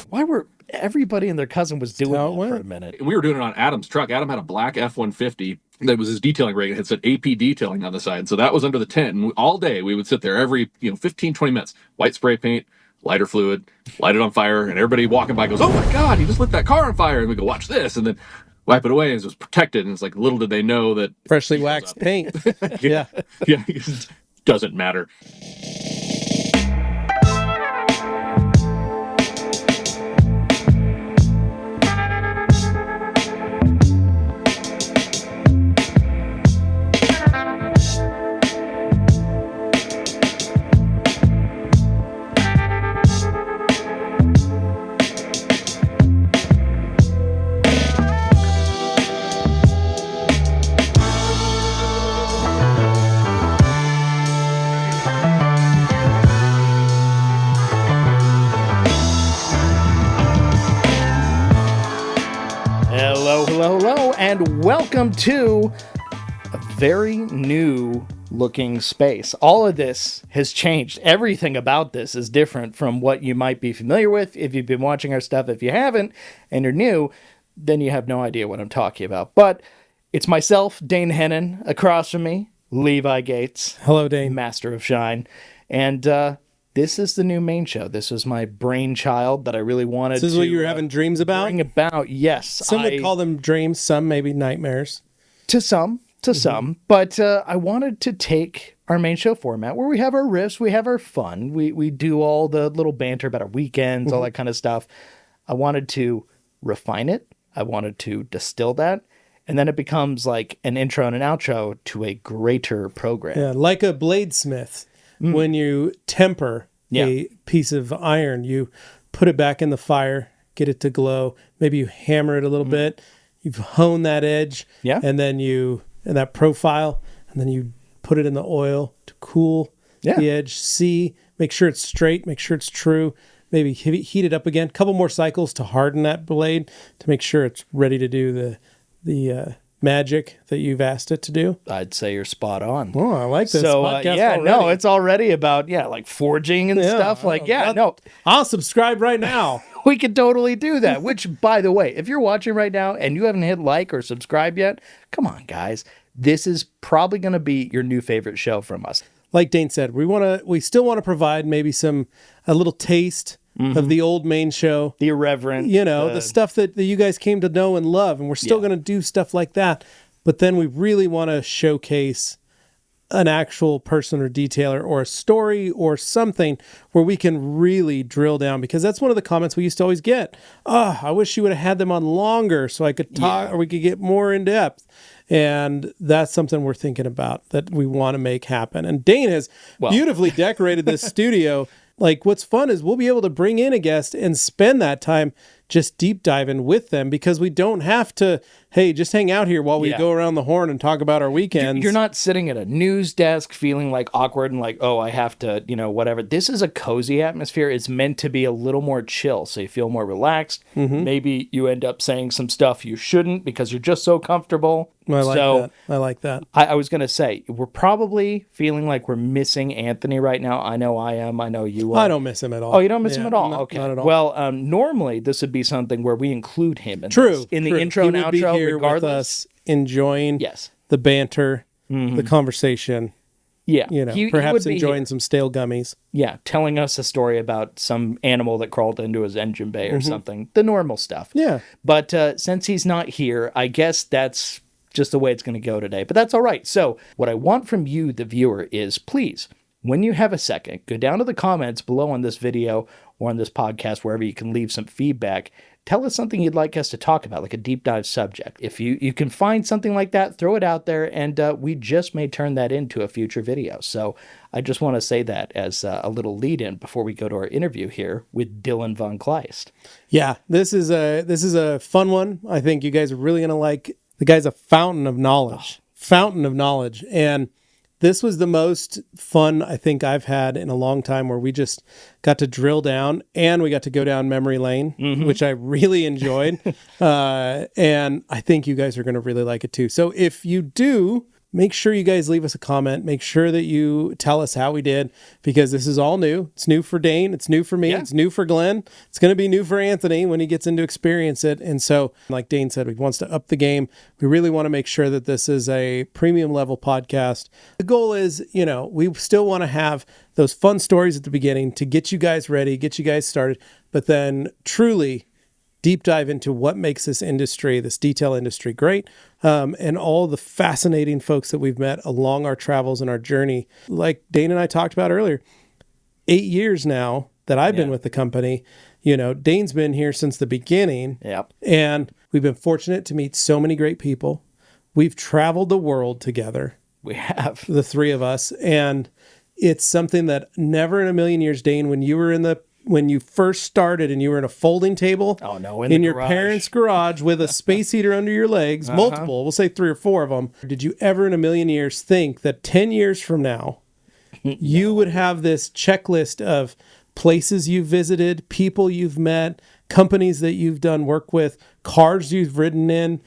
why were everybody and their cousin was doing that for a minute? We were doing it on Adam's truck. Adam had a black F-150 that was his detailing rig. It had said AP detailing on the side. So that was under the tent. And all day we would sit there every 15, 20 minutes, white spray paint, lighter fluid, light it on fire. And everybody walking by goes, oh my God, he just lit that car on fire. And we go, watch this. And then wipe it away, and it was protected. And it's like, little did they know that freshly waxed paint. Yeah, it doesn't matter. Hello, and welcome to a very new looking space. All of this has changed. Everything about this is different from what you might be familiar with if you've been watching our stuff. If you haven't and you're new, then you have no idea what I'm talking about. But it's myself, Dane Hennon, across from me, Levi Gates. Hello, Dane. Master of Shine. And this is the new main show. This was my brainchild that I really wanted to... This is what you were having dreams about? Bring about, yes. Some would call them dreams, some maybe nightmares. To some. But I wanted to take our main show format where we have our riffs, we have our fun, we do all the little banter about our weekends, all that kind of stuff. I wanted to refine it. I wanted to distill that. And then it becomes like an intro and an outro to a greater program. Yeah, like a bladesmith. When you temper a piece of iron, you put it back in the fire, get it to glow. Maybe you hammer it a little bit. You've honed that edge. Yeah. And then and that profile, and then you put it in the oil to cool the edge. Make sure it's straight, make sure it's true. Maybe heat it up again. A couple more cycles to harden that blade to make sure it's ready to do the magic that you've asked it to do. I'd say you're spot on. Oh, I like this podcast already. No, it's already about, like forging and stuff. I'll subscribe right now. We could totally do that, which, by the way, if you're watching right now and you haven't hit like or subscribe yet, come on, guys. This is probably going to be your new favorite show from us. Like Dane said, we still want to provide maybe a little taste of the old main show. The irreverent. The stuff that you guys came to know and love, and we're still going to do stuff like that. But then we really want to showcase an actual person or detailer or a story or something where we can really drill down, because that's one of the comments we used to always get. I wish you would have had them on longer so I could talk or we could get more in depth. And that's something we're thinking about that we want to make happen. And Dane has beautifully decorated this studio. Like, what's fun is we'll be able to bring in a guest and spend that time just deep diving with them, because we don't have to, hey, just hang out here while we go around the horn and talk about our weekends. You're not sitting at a news desk feeling like awkward and like, I have to, whatever. This is a cozy atmosphere. It's meant to be a little more chill, so you feel more relaxed. Maybe you end up saying some stuff you shouldn't because you're just so comfortable. I like that. I was going to say, we're probably feeling like we're missing Anthony right now. I know I am. I know you are. I don't miss him at all. Oh, you don't miss him at all? Okay. Not at all. Well, normally this would be something where we include him in the intro and outro, be here regardless. With us enjoying the banter, the conversation. Yeah. Perhaps enjoying some stale gummies. Yeah, telling us a story about some animal that crawled into his engine bay or something. The normal stuff. Yeah. But since he's not here, I guess that's just the way it's going to go today. But that's all right. So what I want from you, the viewer, is please, when you have a second, go down to the comments below on this video or on this podcast, wherever you can leave some feedback. Tell us something you'd like us to talk about, like a deep dive subject. If you can find something like that, throw it out there, and we just may turn that into a future video. So I just want to say that as a little lead-in before we go to our interview here with Dylan von Kleist. Yeah, this is a fun one. I think you guys are really going to like. The guy's a fountain of knowledge. And this was the most fun I think I've had in a long time, where we just got to drill down and we got to go down memory lane, which I really enjoyed. And I think you guys are going to really like it too. So if you do make sure you guys leave us a comment. Make sure that you tell us how we did, because this is all new. It's new for Dane. It's new for me. Yeah. It's new for Glenn. It's going to be new for Anthony when he gets into experience it. And so, like Dane said, he wants to up the game. We really want to make sure that this is a premium level podcast. The goal is, we still want to have those fun stories at the beginning to get you guys ready, get you guys started, but then truly deep dive into what makes this industry, this detail industry, great, and all the fascinating folks that we've met along our travels and our journey. Like Dane and I talked about earlier, 8 years now that I've been with the company. Dane's been here since the beginning. Yep. And we've been fortunate to meet so many great people. We've traveled the world together. We have. The three of us. And it's something that never in a million years, Dane, when you first started and you were in a folding table in your parents' garage with a space heater under your legs, multiple, we'll say 3 or 4 of them. Did you ever in a million years think that 10 years from now, you would have this checklist of places you've visited, people you've met, companies that you've done work with, cars you've ridden in?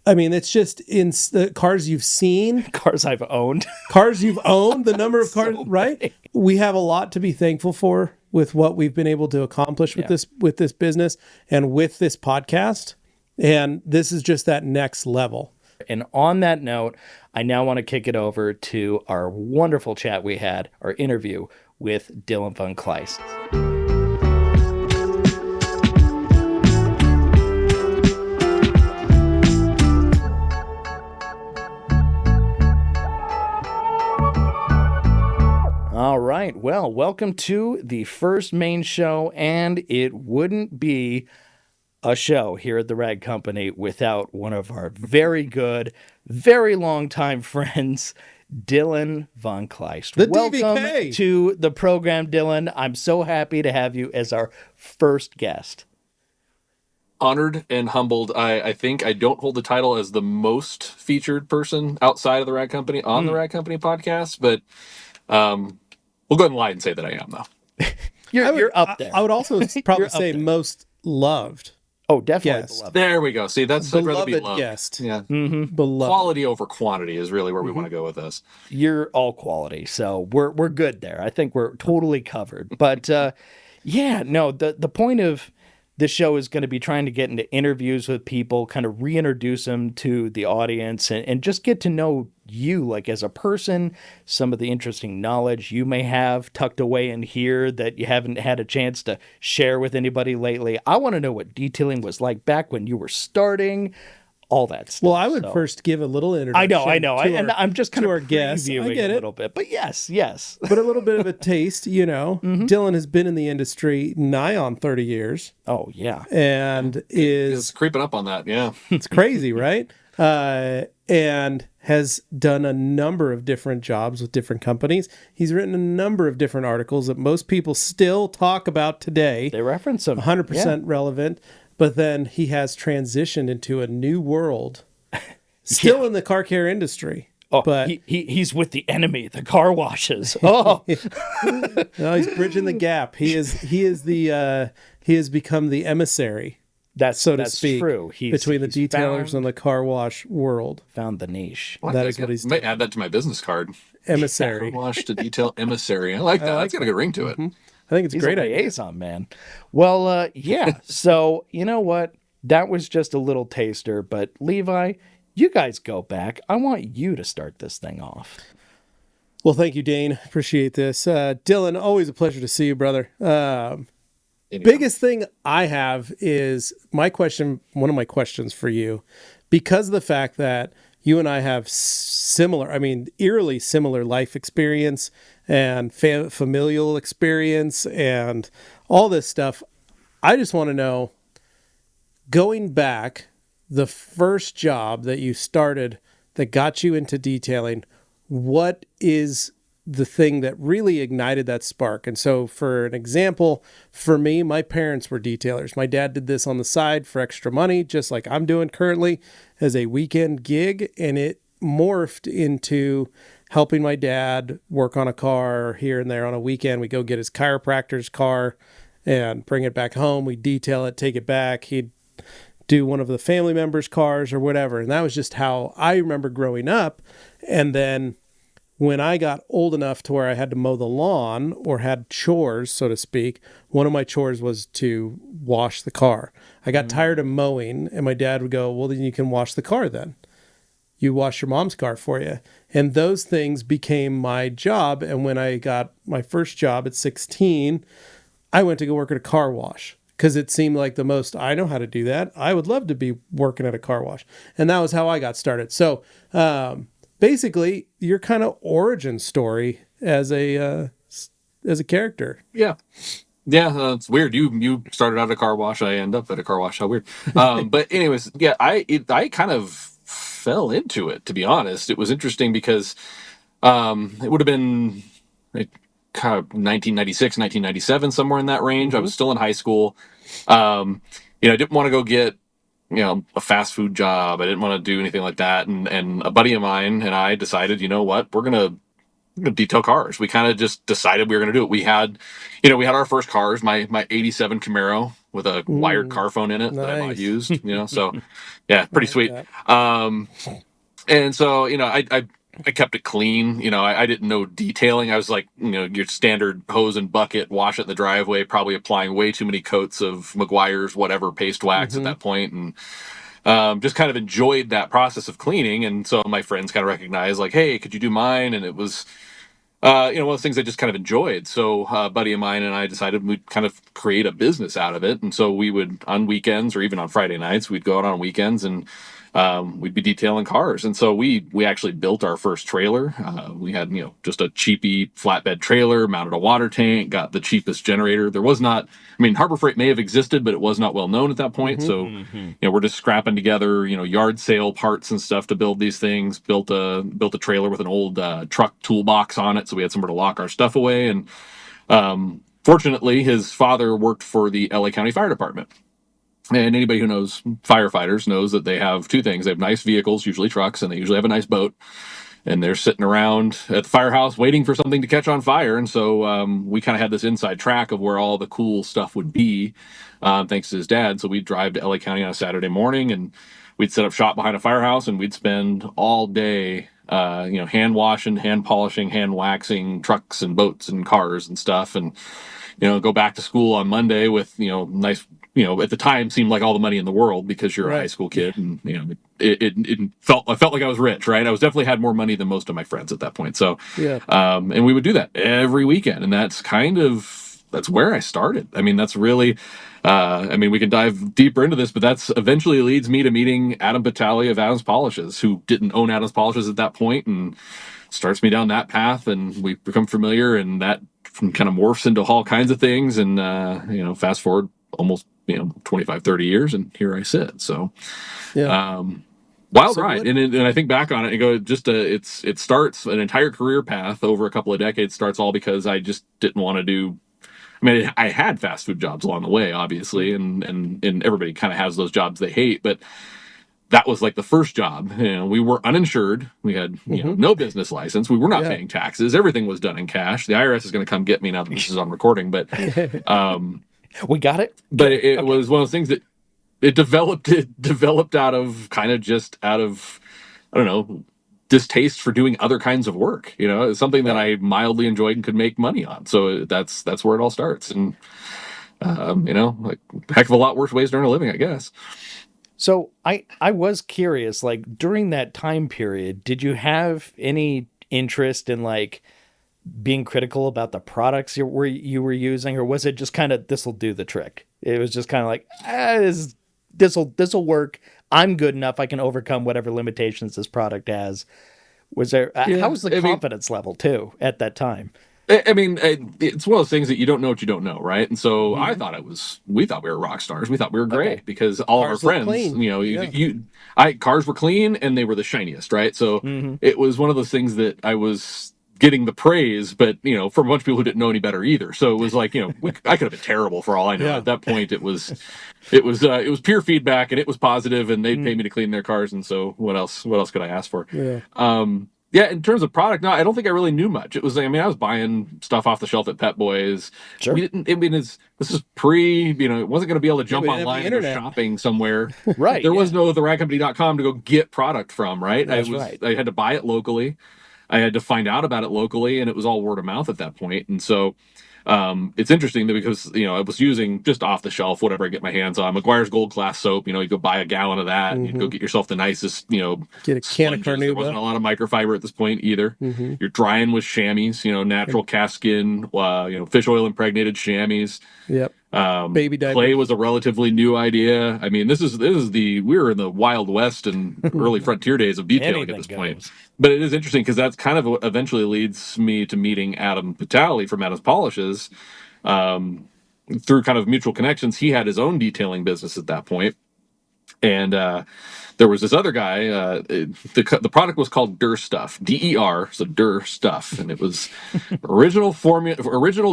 I mean, it's just in the cars you've seen. Cars I've owned. Cars you've owned, the number of cars, right? We have a lot to be thankful for with what we've been able to accomplish with this business and with this podcast. And this is just that next level. And on that note, I now want to kick it over to our wonderful chat we had, our interview with Dylan von Kleist. All right. Well, welcome to the first main show, and it wouldn't be a show here at the Rag Company without one of our very good, very long-time friends, Dylan von Kleist. Welcome DvK. to the program, Dylan. I'm so happy to have you as our first guest. Honored and humbled. I think I don't hold the title as the most featured person outside of the Rag Company on the Rag Company podcast, but we'll go ahead and lie and say that I am, though. You're up there. I would also probably say most loved. Oh, definitely. Yes. Beloved. There we go. See, that's I'd rather be Beloved loved. guest. Yeah. Beloved. Quality over quantity is really where we want to go with this. You're all quality, so we're good there. I think we're totally covered. But the point of this show is going to be trying to get into interviews with people, kind of reintroduce them to the audience, and just get to know you, like as a person, some of the interesting knowledge you may have tucked away in here that you haven't had a chance to share with anybody lately. I want to know what detailing was like back when you were starting, all that stuff. Well, I would first give a little introduction. I know. And I'm just kind of our guests. I previewing get a it. little bit. But yes. But a little bit of a taste, Dylan has been in the industry nigh on 30 years. Oh, yeah. And It's creeping up on that, yeah. it's crazy, right? And has done a number of different jobs with different companies. He's written a number of different articles that most people still talk about today. They reference him. 100% relevant. But then he has transitioned into a new world, still in the car care industry. Oh, but he's with the enemy, the car washes. Oh, no, he's bridging the gap. He has become the emissary. That's speak, true. Between the detailers and the car wash world. Found the niche. Well, that is what he's doing. Might add that to my business card. Emissary. Wash to detail emissary. I like that. That's got a good ring to it. Mm-hmm. I think it's a great a liaison, man. Well, yeah. So, you know what? That was just a little taster. But Levi, you guys go back. I want you to start this thing off. Well, thank you, Dane. Appreciate this. Dylan, always a pleasure to see you, brother. Biggest thing I have is one of my questions for you, because of the fact that you and I have eerily similar life experience and familial experience and all this stuff. I just want to know, going back, the first job that you started that got you into detailing, what is the thing that really ignited that spark? And so, for an example, for me, my parents were detailers. My dad did this on the side for extra money, just like I'm doing currently as a weekend gig. And it morphed into helping my dad work on a car here and there on a weekend. We go get his chiropractor's car and bring it back home. We detail it, take it back. He'd do one of the family members' cars or whatever. And that was just how I remember growing up. And then when I got old enough to where I had to mow the lawn or had chores, so to speak, one of my chores was to wash the car. I got tired of mowing, and my dad would go, well, then you can wash the car then. You wash your mom's car for you. And those things became my job. And when I got my first job at 16, I went to go work at a car wash because it seemed like the most, I know how to do that. I would love to be working at a car wash. And that was how I got started. So, basically, your kind of origin story as a character. Yeah. Yeah, it's weird. You started out at a car wash. I end up at a car wash. How weird. But anyways, yeah, I kind of fell into it, to be honest. It was interesting because it would have been kind of 1996, 1997, somewhere in that range. I was still in high school. I didn't want to go get a fast food job. I didn't want to do anything like that. And a buddy of mine and I decided, you know what, we're gonna detail cars. We kind of just decided we were gonna do it. We had our first cars, my '87 Camaro with a wired car phone in it that I bought Nice. used. So yeah, pretty like sweet. that. And so I kept it clean. I didn't know detailing. I was like, your standard hose and bucket, wash it in the driveway, probably applying way too many coats of Meguiar's whatever paste wax at that point, and just kind of enjoyed that process of cleaning. And so my friends kind of recognized, like, hey, could you do mine? And it was one of those things I just kind of enjoyed. So a buddy of mine and I decided we'd kind of create a business out of it. And so we would, on weekends or even on Friday nights, we'd go out on weekends and we'd be detailing cars. And so we actually built our first trailer. We had, just a cheapy flatbed trailer, mounted a water tank, got the cheapest generator. There was not, Harbor Freight may have existed, but it was not well known at that point. So, we're just scrapping together, yard sale parts and stuff to build these things. Built a trailer with an old truck toolbox on it, so we had somewhere to lock our stuff away. And fortunately, his father worked for the LA County Fire Department. And anybody who knows firefighters knows that they have two things. They have nice vehicles, usually trucks, and they usually have a nice boat. And they're sitting around at the firehouse waiting for something to catch on fire. And so we kind of had this inside track of where all the cool stuff would be, thanks to his dad. So we'd drive to LA County on a Saturday morning, and we'd set up shop behind a firehouse, and we'd spend all day, hand washing, hand polishing, hand waxing trucks and boats and cars and stuff. And, go back to school on Monday with, nice, at the time seemed like all the money in the world because you're a high school kid, and I felt like I was rich, right? I was definitely had more money than most of my friends at that point. So, and we would do that every weekend, and that's where I started. That's really, we can dive deeper into this, but that's eventually leads me to meeting Adam Pitale of Adams Polishes, who didn't own Adams Polishes at that point, and starts me down that path, and we become familiar, and that kind of morphs into all kinds of things. And, fast forward almost, 25, 30 years, and here I sit. So, wild ride. And I think back on it and go, it starts an entire career path over a couple of decades, starts all because I just didn't want to do. I had fast food jobs along the way, obviously, and everybody kind of has those jobs they hate, but that was like the first job. We were uninsured. We had no business license. We were not paying taxes. Everything was done in cash. The IRS is going to come get me now that this is on recording, but we got it. But it was one of those things that it developed out of I don't know, distaste for doing other kinds of work. It's something that I mildly enjoyed and could make money on. So that's where it all starts. And like heck of a lot worse ways to earn a living, I guess. So I was curious, like during that time period, did you have any interest in like being critical about the products you were using, or was it just kind of, this will do the trick? It was just kind of like, this will work. I'm good enough. I can overcome whatever limitations this product has. Was there, how was the confidence level too at that time? It's one of those things that you don't know what you don't know, right? And so I thought we thought we were rock stars. We thought we were great because all Cars of our friends, cars were clean and they were the shiniest, right? So it was one of those things that I was getting the praise, but from a bunch of people who didn't know any better either. So it was like, I could have been terrible for all I know. At that point, it was peer feedback, and it was positive, and they'd pay me to clean their cars, and so what else could I ask for? Yeah, in terms of product, no, I don't think I really knew much. It was, I mean, I was buying stuff off the shelf at Pet Boys. Sure. We didn't, I mean, this is pre, it wasn't going to be able to jump we didn't have online the and go internet. shopping somewhere. Right. There was no theragcompany.com to go get product from, right? That's right. I had to buy it locally. I had to find out about it locally, and it was all word of mouth at that point. And so it's interesting that because I was using just off the shelf whatever I get my hands on. McGuire's Gold Class soap. You go buy a gallon of that. And you'd go get yourself the nicest. Get a can of There Carnauba. wasn't a lot of microfiber at this point either. You're drying with chamois. Natural cast skin. Fish oil impregnated chamois. Yep. Baby diapers. Clay was a relatively new idea. I mean, we were in the Wild West and early frontier days of detailing at this point. But it is interesting because that's kind of what eventually leads me to meeting Adam Pitale from RUPES Polishers. Through kind of mutual connections, he had his own detailing business at that point. And there was this other guy. The product was called Der Stuff, DER, so Der Stuff, and it was original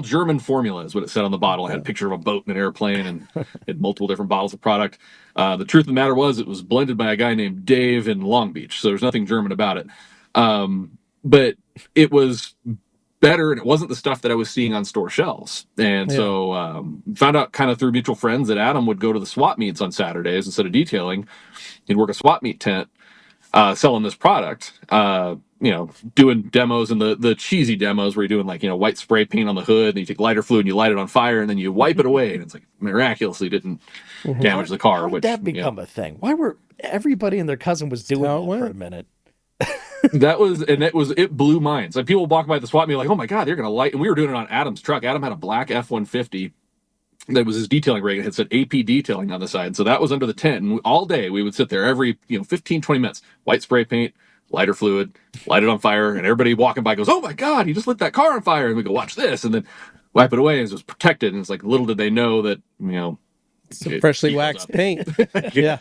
German formula is what it said on the bottle. It had a picture of a boat and an airplane, and it had multiple different bottles of product. The truth of the matter was, it was blended by a guy named Dave in Long Beach, so there's nothing German about it. But it was better, and it wasn't the stuff that I was seeing on store shelves. And so found out kind of through mutual friends that Adam would go to the swap meets on Saturdays instead of detailing. He'd work a swap meet tent selling this product, doing demos, and the cheesy demos where you're doing white spray paint on the hood, and you take lighter fluid and you light it on fire, and then you wipe it away, and it's like miraculously didn't damage the car. How did that become a thing? Why were everybody and their cousin was doing that for a minute? It blew minds. Like, people walk by the swap meet like, oh my god, they're gonna light. And we were doing it on Adam's truck. Adam had a black F-150 that was his detailing rig. It had said AP detailing on the side, so that was under the tent. And all day we would sit there every 15-20 minutes, white spray paint, lighter fluid, light it on fire, and everybody walking by goes, oh my god, he just lit that car on fire. And we go, watch this, and then wipe it away, and it was protected. And it's like, little did they know that some freshly waxed paint. yeah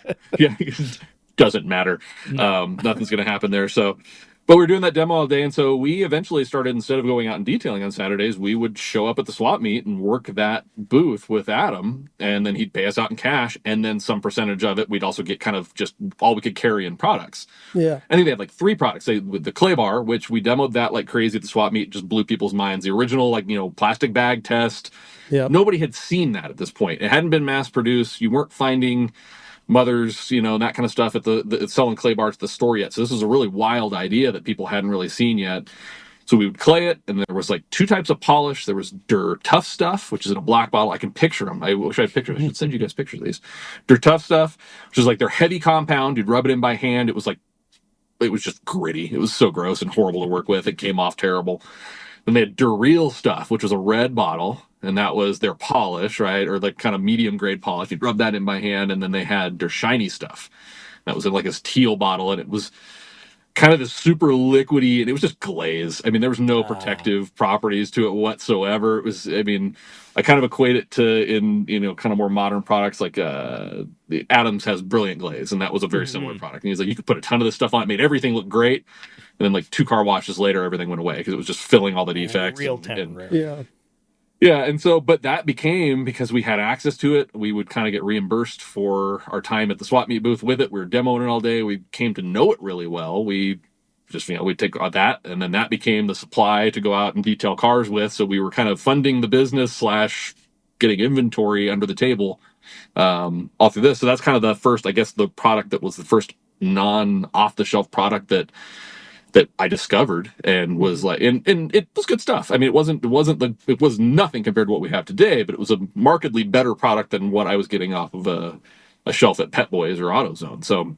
Doesn't matter. Nothing's going to happen there. So, but we were doing that demo all day. And so we eventually started, instead of going out and detailing on Saturdays, we would show up at the swap meet and work that booth with Adam. And then he'd pay us out in cash. And then some percentage of it, we'd also get kind of just all we could carry in products. Yeah. I think they had like 3 products. With the clay bar, which we demoed that like crazy at the swap meet, just blew people's minds. The original, plastic bag test. Yeah. Nobody had seen that at this point. It hadn't been mass produced. You weren't finding mothers, that kind of stuff at the selling clay bars at the store yet. So this was a really wild idea that people hadn't really seen yet. So we would clay it, and there was like 2 types of polish. There was Der Tough Stuff, which is in a black bottle. I can picture them. I wish I had pictures. I should send you guys pictures of these. Der Tough Stuff, which is like their heavy compound. You'd rub it in by hand. It was just gritty. It was so gross and horrible to work with. It came off terrible. Then they had Der Real Stuff, which was a red bottle, and that was their polish, right? Or like kind of medium grade polish. You'd rub that in by hand. And then they had their Shiny Stuff. That was in like this teal bottle, and it was kind of this super liquidy, and it was just glaze. I mean, there was no protective properties to it whatsoever. It was, I mean, I kind of equate it to in, kind of more modern products like the Adams has Brilliant Glaze, and that was a very similar product. And he's like, you could put a ton of this stuff on it, made everything look great. And then like 2 car washes later, everything went away because it was just filling all the defects. Real temporary. Yeah. Yeah, and so, but that became, because we had access to it, we would kind of get reimbursed for our time at the swap meet booth with it. We were demoing it all day. We came to know it really well. We just, we'd take that, and then that became the supply to go out and detail cars with. So we were kind of funding the business / getting inventory under the table all through this. So that's kind of the first, I guess, the product that was the first non-off-the-shelf product that I discovered, and was like, and it was good stuff. I mean, it was nothing compared to what we have today, but it was a markedly better product than what I was getting off of a shelf at Pet Boys or AutoZone. So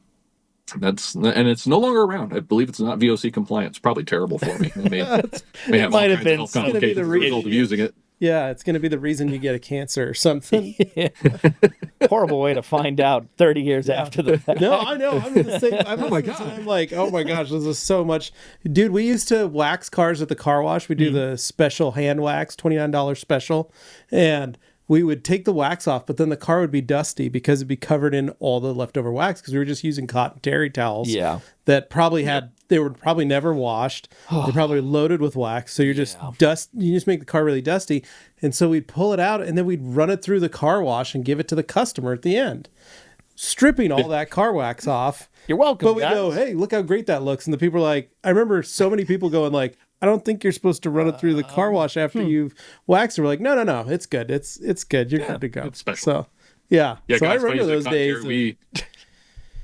and it's no longer around. I believe it's not VOC compliant. It's probably terrible for me. I mean, may have might all have kinds been of health complications as a result of using it. Yeah, it's going to be the reason you get a cancer or something. Horrible way to find out 30 years after the fact. No, I know. I'm in the same. Oh my god! I'm like, oh my gosh, this is so much, dude. We used to wax cars at the car wash. We do the special hand wax, $29 special, and we would take the wax off, but then the car would be dusty because it'd be covered in all the leftover wax because we were just using cotton terry towels. Yeah, that probably had. They were probably never washed. They're probably loaded with wax. So you're just you just make the car really dusty. And so we'd pull it out, and then we'd run it through the car wash and give it to the customer at the end. stripping all that car wax off. You're welcome, But we guys. go, hey, look how great that looks. And the people are like, I remember so many people going like, I don't think you're supposed to run it through the car wash after you've waxed it. We're like, no, it's good. It's good. You're good to go. It's special. So, yeah. Yeah, So I guys, remember funny those days.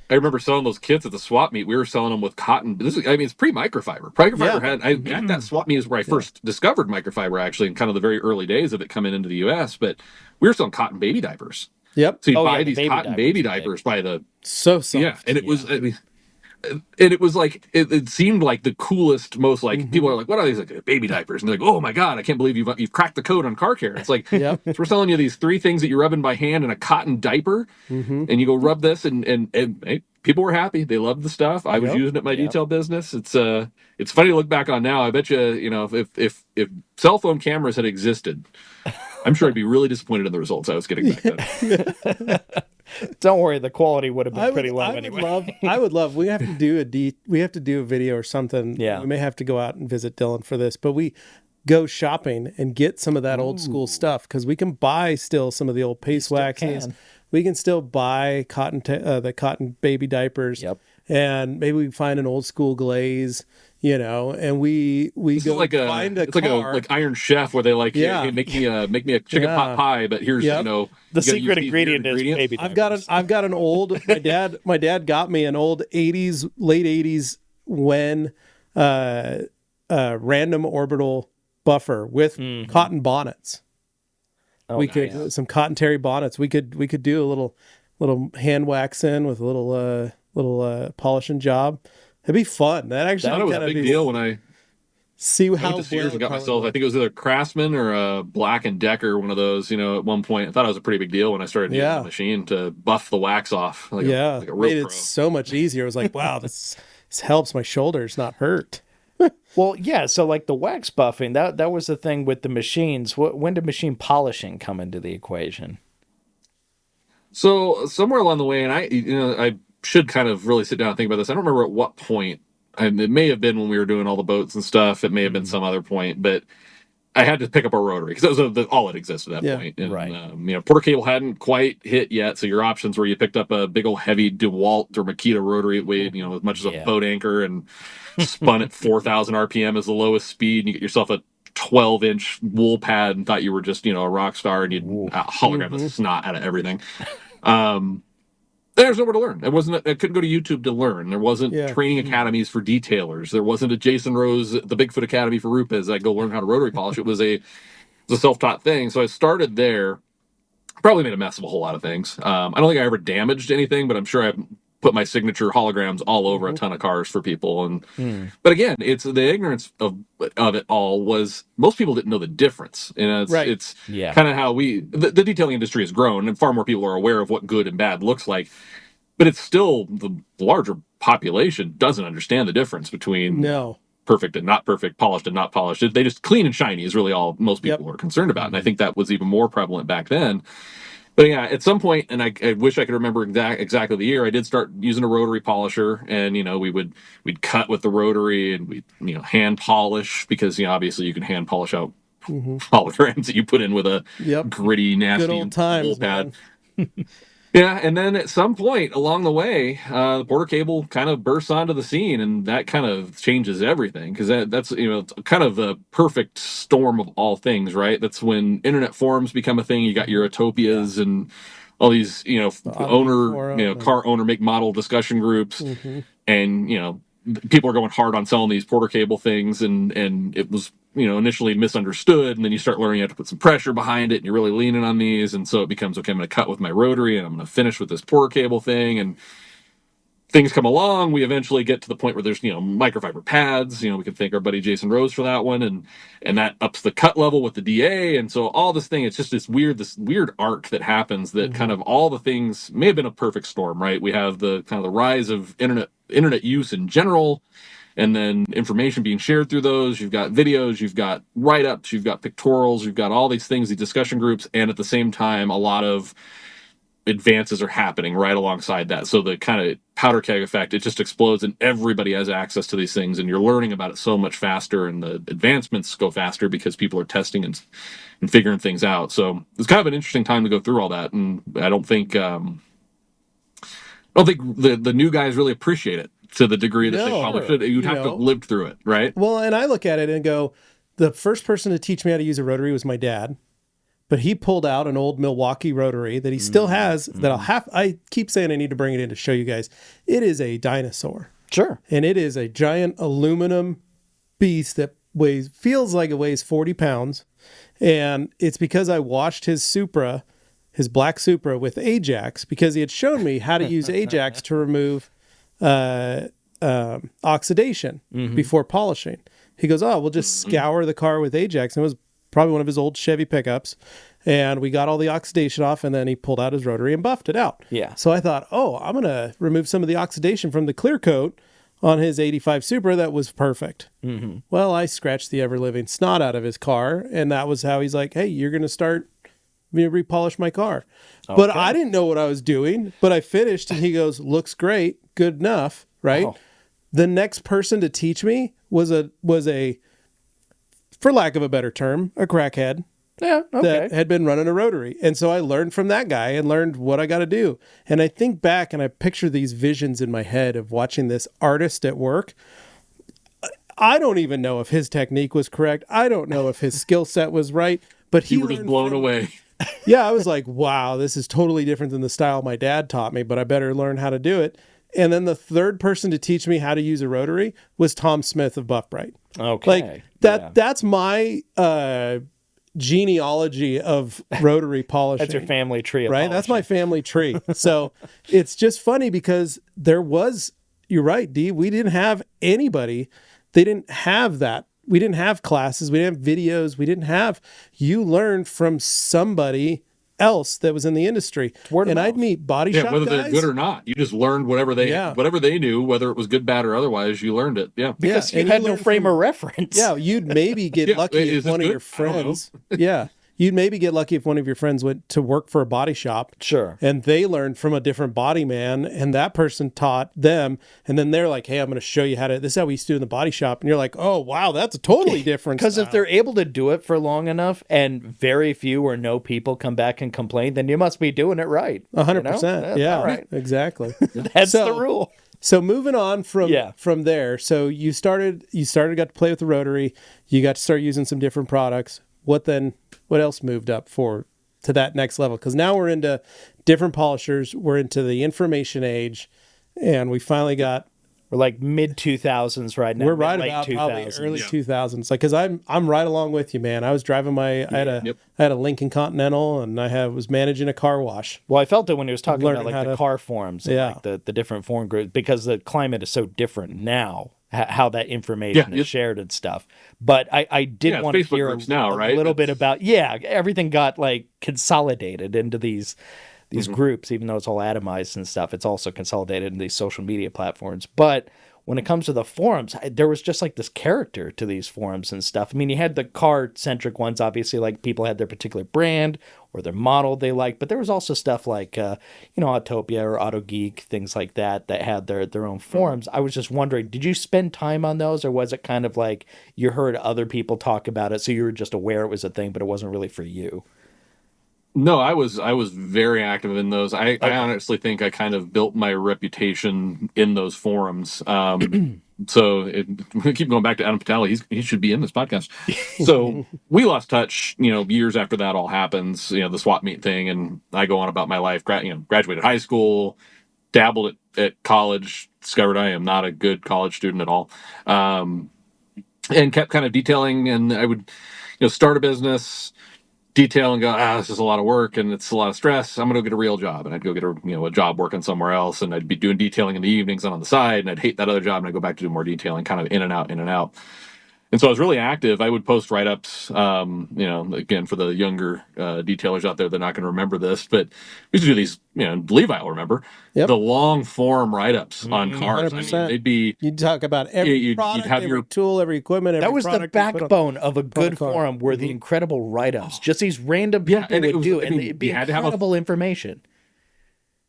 I remember selling those kits at the swap meet. We were selling them with cotton. It's pre-microfiber. Microfiber I at that swap meet is where I first discovered microfiber, actually, in kind of the very early days of it coming into the U.S. But we were selling cotton baby diapers. Yep. So you buy the these cotton baby diapers by the So soft. yeah, and it was. And it was like it seemed like the coolest, most like people are like, what are these, like baby diapers? And they're like, oh my god, I can't believe you've cracked the code on car care. It's like, Yep. so we're selling you these 3 things that you're rubbing by hand in a cotton diaper, and you go rub this, and hey, people were happy. They loved the stuff. I was using it in my detail business. It's funny to look back on now. I bet you, if cell phone cameras had existed, I'm sure I'd be really disappointed in the results I was getting back then. Don't worry, the quality would have been pretty low anyway. I would love. We have to do a video or something. Yeah. We may have to go out and visit Dylan for this, but we go shopping and get some of that old school stuff because we can buy still some of the old paste waxes. We can still buy the cotton baby diapers. Yep. And maybe we find an old school glaze, and we This go is like find a car. like Iron Chef where they like, hey, make me a chicken pot pie, but here's the secret ingredient is baby diapers. I've got an old my dad got me an old late 80s when random orbital buffer with cotton bonnets. Oh, Could some cotton terry bonnets. We could do a little hand wax in with a little polishing job. It'd be fun. That was a big deal when I see how went to Sears and got myself. I think it was either Craftsman or a Black and Decker, one of those. At one point, I thought it was a pretty big deal when I started using the machine to buff the wax off. Like a real made pro. it so much easier. I was like, wow, this helps my shoulders not hurt. Well, yeah. So like the wax buffing, that was the thing with the machines. When did machine polishing come into the equation? So somewhere along the way, and I should kind of really sit down and think about this. I don't remember at what point. And it may have been when we were doing all the boats and stuff. It may have been some other point, but I had to pick up a rotary because that was all that existed at that point. And, right. Porter cable hadn't quite hit yet, so your options were you picked up a big old heavy DeWalt or Makita rotary. It weighed as much as a boat anchor and spun at 4,000 RPM as the lowest speed. And you get yourself a 12-inch wool pad and thought you were just a rock star, and you'd hologram the snot out of everything. There's nowhere to learn. I couldn't go to YouTube to learn. There wasn't training academies for detailers. There wasn't a Jason Rose, the Bigfoot Academy for RUPES. I go learn how to rotary polish. It was a self-taught thing. So I started there. Probably made a mess of a whole lot of things. I don't think I ever damaged anything, but I'm sure I put my signature holograms all over a ton of cars for people. But again, it's the ignorance of it all was most people didn't know the difference. And it's kind of how the detailing industry has grown, and far more people are aware of what good and bad looks like. But it's still the larger population doesn't understand the difference between perfect and not perfect, polished and not polished. They just clean and shiny is really all most people are concerned about. And I think that was even more prevalent back then. But yeah, at some point, and I wish I could remember exactly the year, I did start using a rotary polisher, and we'd cut with the rotary, and we'd hand polish because obviously you can hand polish out holograms that you put in with a gritty, nasty good old times, wool pad. Yeah, and then at some point along the way, the Porter cable kind of bursts onto the scene, and that kind of changes everything because that's kind of the perfect storm of all things, right? That's when internet forums become a thing. You got your Utopias and all these car owner make model discussion groups, and people are going hard on selling these Porter cable things, and it was initially misunderstood, and then you start learning you have to put some pressure behind it, and you're really leaning on these, and so it becomes okay, I'm going to cut with my rotary, and I'm going to finish with this Porter cable thing, and things come along. We eventually get to the point where there's microfiber pads. We can thank our buddy Jason Rose for that one, and that ups the cut level with the DA, and so all this thing, it's just this weird arc that happens that kind of all the things may have been a perfect storm, right? We have the kind of the rise of internet use in general, and then information being shared through those. You've got videos, you've got write-ups, you've got pictorials, you've got all these things, these discussion groups, and at the same time, a lot of advances are happening right alongside that. So the kind of powder keg effect, it just explodes, and everybody has access to these things, and you're learning about it so much faster, and the advancements go faster because people are testing and figuring things out. So it's kind of an interesting time to go through all that, and I don't think I don't think the new guys really appreciate it to the degree that they No, probably should. You'd have to have lived through it, right? Well, and I look at it and go, the first person to teach me how to use a rotary was my dad, but he pulled out an old Milwaukee rotary that he still has that I keep saying I need to bring it in to show you guys. It is a dinosaur. Sure. And it is a giant aluminum beast that feels like it weighs 40 pounds. And it's because I washed his Supra, his black Supra, with Ajax, because he had shown me how to use Ajax to remove oxidation before polishing. He goes, oh, we'll just scour the car with Ajax. And it was probably one of his old Chevy pickups. And we got all the oxidation off, and then he pulled out his rotary and buffed it out. Yeah. So I thought, oh, I'm going to remove some of the oxidation from the clear coat on his 85 Supra. That was perfect. Mm-hmm. Well, I scratched the ever-living snot out of his car, and that was how he's like, hey, you're going to start repolish my car. Okay. But I didn't know what I was doing, but I finished, and he goes, looks great, good enough, right? Oh. The next person to teach me was a, for lack of a better term, a crackhead. Yeah, okay. That had been running a rotary. And so I learned from that guy and learned what I got to do. And I think back and I picture these visions in my head of watching this artist at work. I don't even know if his technique was correct. I don't know if his skill set was right, but you were just blown away. Yeah, I was like, wow, this is totally different than the style my dad taught me, but I better learn how to do it. And then the third person to teach me how to use a rotary was Tom Smith of Buff Bright. Okay. Like that's my genealogy of rotary polishing. That's your family tree, right? That's my family tree. So it's just funny because you're right, D. We didn't have anybody. They didn't have that. We didn't have classes. We didn't have videos. You learned from somebody else that was in the industry. And I'd meet body shop whether guys. They're good or not. You just learned whatever they knew, whether it was good, bad, or otherwise, you learned it. Yeah. Because you had no frame of reference. Yeah, you'd maybe get lucky if one of your friends. Yeah. You'd maybe get lucky if one of your friends went to work for a body shop. Sure. And they learned from a different body man, and that person taught them. And then they're like, hey, I'm going to show you this is how we used to do in the body shop. And you're like, oh, wow, that's a totally different Because if they're able to do it for long enough and very few or no people come back and complain, then you must be doing it right. 100%. Yeah, right. Exactly. That's the rule. So moving on from there, so you got to play with the rotary. You got to start using some different products. What else moved up to that next level? Because now we're into different polishers. We're into the information age, and we finally got. We're like mid 2000s right now. We're right about probably early 2000s. Like, because I'm right along with you, man. I was driving I had a Lincoln Continental, and I was managing a car wash. Well, I felt it when he was talking about like the car forums, and like the different forum groups, because the climate is so different now. How that information is shared and stuff. But I did want to hear a little bit about, everything got like consolidated into these groups, even though it's all atomized and stuff. It's also consolidated in these social media platforms. But when it comes to the forums, there was just like this character to these forums and stuff. I mean, you had the car-centric ones, obviously, like people had their particular brand or their model they liked, but there was also stuff like, Autopia or AutoGeek, things like that had their own forums. I was just wondering, did you spend time on those, or was it kind of like you heard other people talk about it, so you were just aware it was a thing, but it wasn't really for you? No, I was very active in those. I honestly think I kind of built my reputation in those forums. So we keep going back to Adam Pitale. He should be in this podcast. So we lost touch, years after that all happens, the swap meet thing. And I go on about my life, graduated high school, dabbled at college, discovered I am not a good college student at all. And kept kind of detailing, and I would, start a business, detail and go, this is a lot of work and it's a lot of stress. I'm going to go get a real job. And I'd go get a job working somewhere else. And I'd be doing detailing in the evenings and on the side. And I'd hate that other job. And I'd go back to do more detailing, kind of in and out. And so I was really active. I would post write-ups, again, for the younger detailers out there, they're not going to remember this, but we used to do these, Levi will remember, the long form write-ups on cars. 100%. I mean, they'd be... You'd talk about every product, every tool, every equipment, every product. That was the backbone of a good forum, were the incredible write-ups. Just these random people would do it, and it'd be incredible information.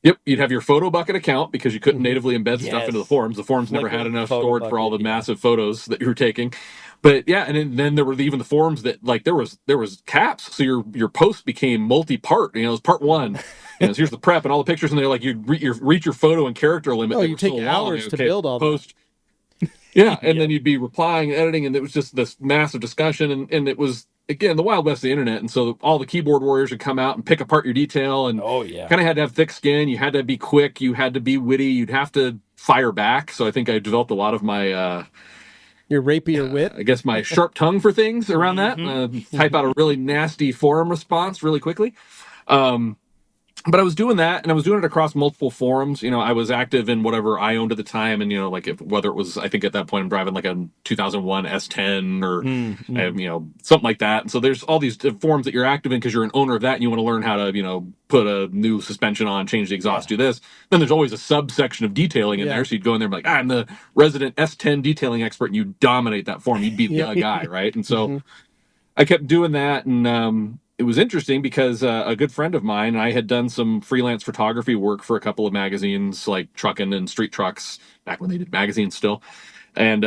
Yep, you'd have your photo bucket account because you couldn't natively embed stuff into the forums. The forums never had enough storage for all the massive photos that you were taking. But and then there were even the forums that like there was caps, so your post became multi-part. It was part 1, So here's the prep and all the pictures, and they're like, you reach your photo and character limit. Oh, They you were take so long. hours to build all post. Yeah, and then you'd be replying and editing, and it was just this massive discussion, and it was, again, the wild west of the internet, and so all the keyboard warriors would come out and pick apart your detail, and kind of had to have thick skin, you had to be quick, you had to be witty, you'd have to fire back, so I think I developed a lot of my... your rapier wit? I guess my sharp tongue for things around that, type out a really nasty forum response really quickly. But I was doing that, and I was doing it across multiple forums. You know, I was active in whatever I owned at the time, and, you know, like whether it was, I think at that point I'm driving like a 2001 S10 or, you know, something like that. And so there's all these forums that you're active in because you're an owner of that, and you want to learn how to, you know, put a new suspension on, change the exhaust, do this. Then there's always a subsection of detailing in there. So you'd go in there and be like, I'm the resident S10 detailing expert, and you dominate that forum. You'd be the guy, right? And so I kept doing that, and it was interesting because a good friend of mine, I had done some freelance photography work for a couple of magazines like Truckin and Street Trucks back when they did magazines still. And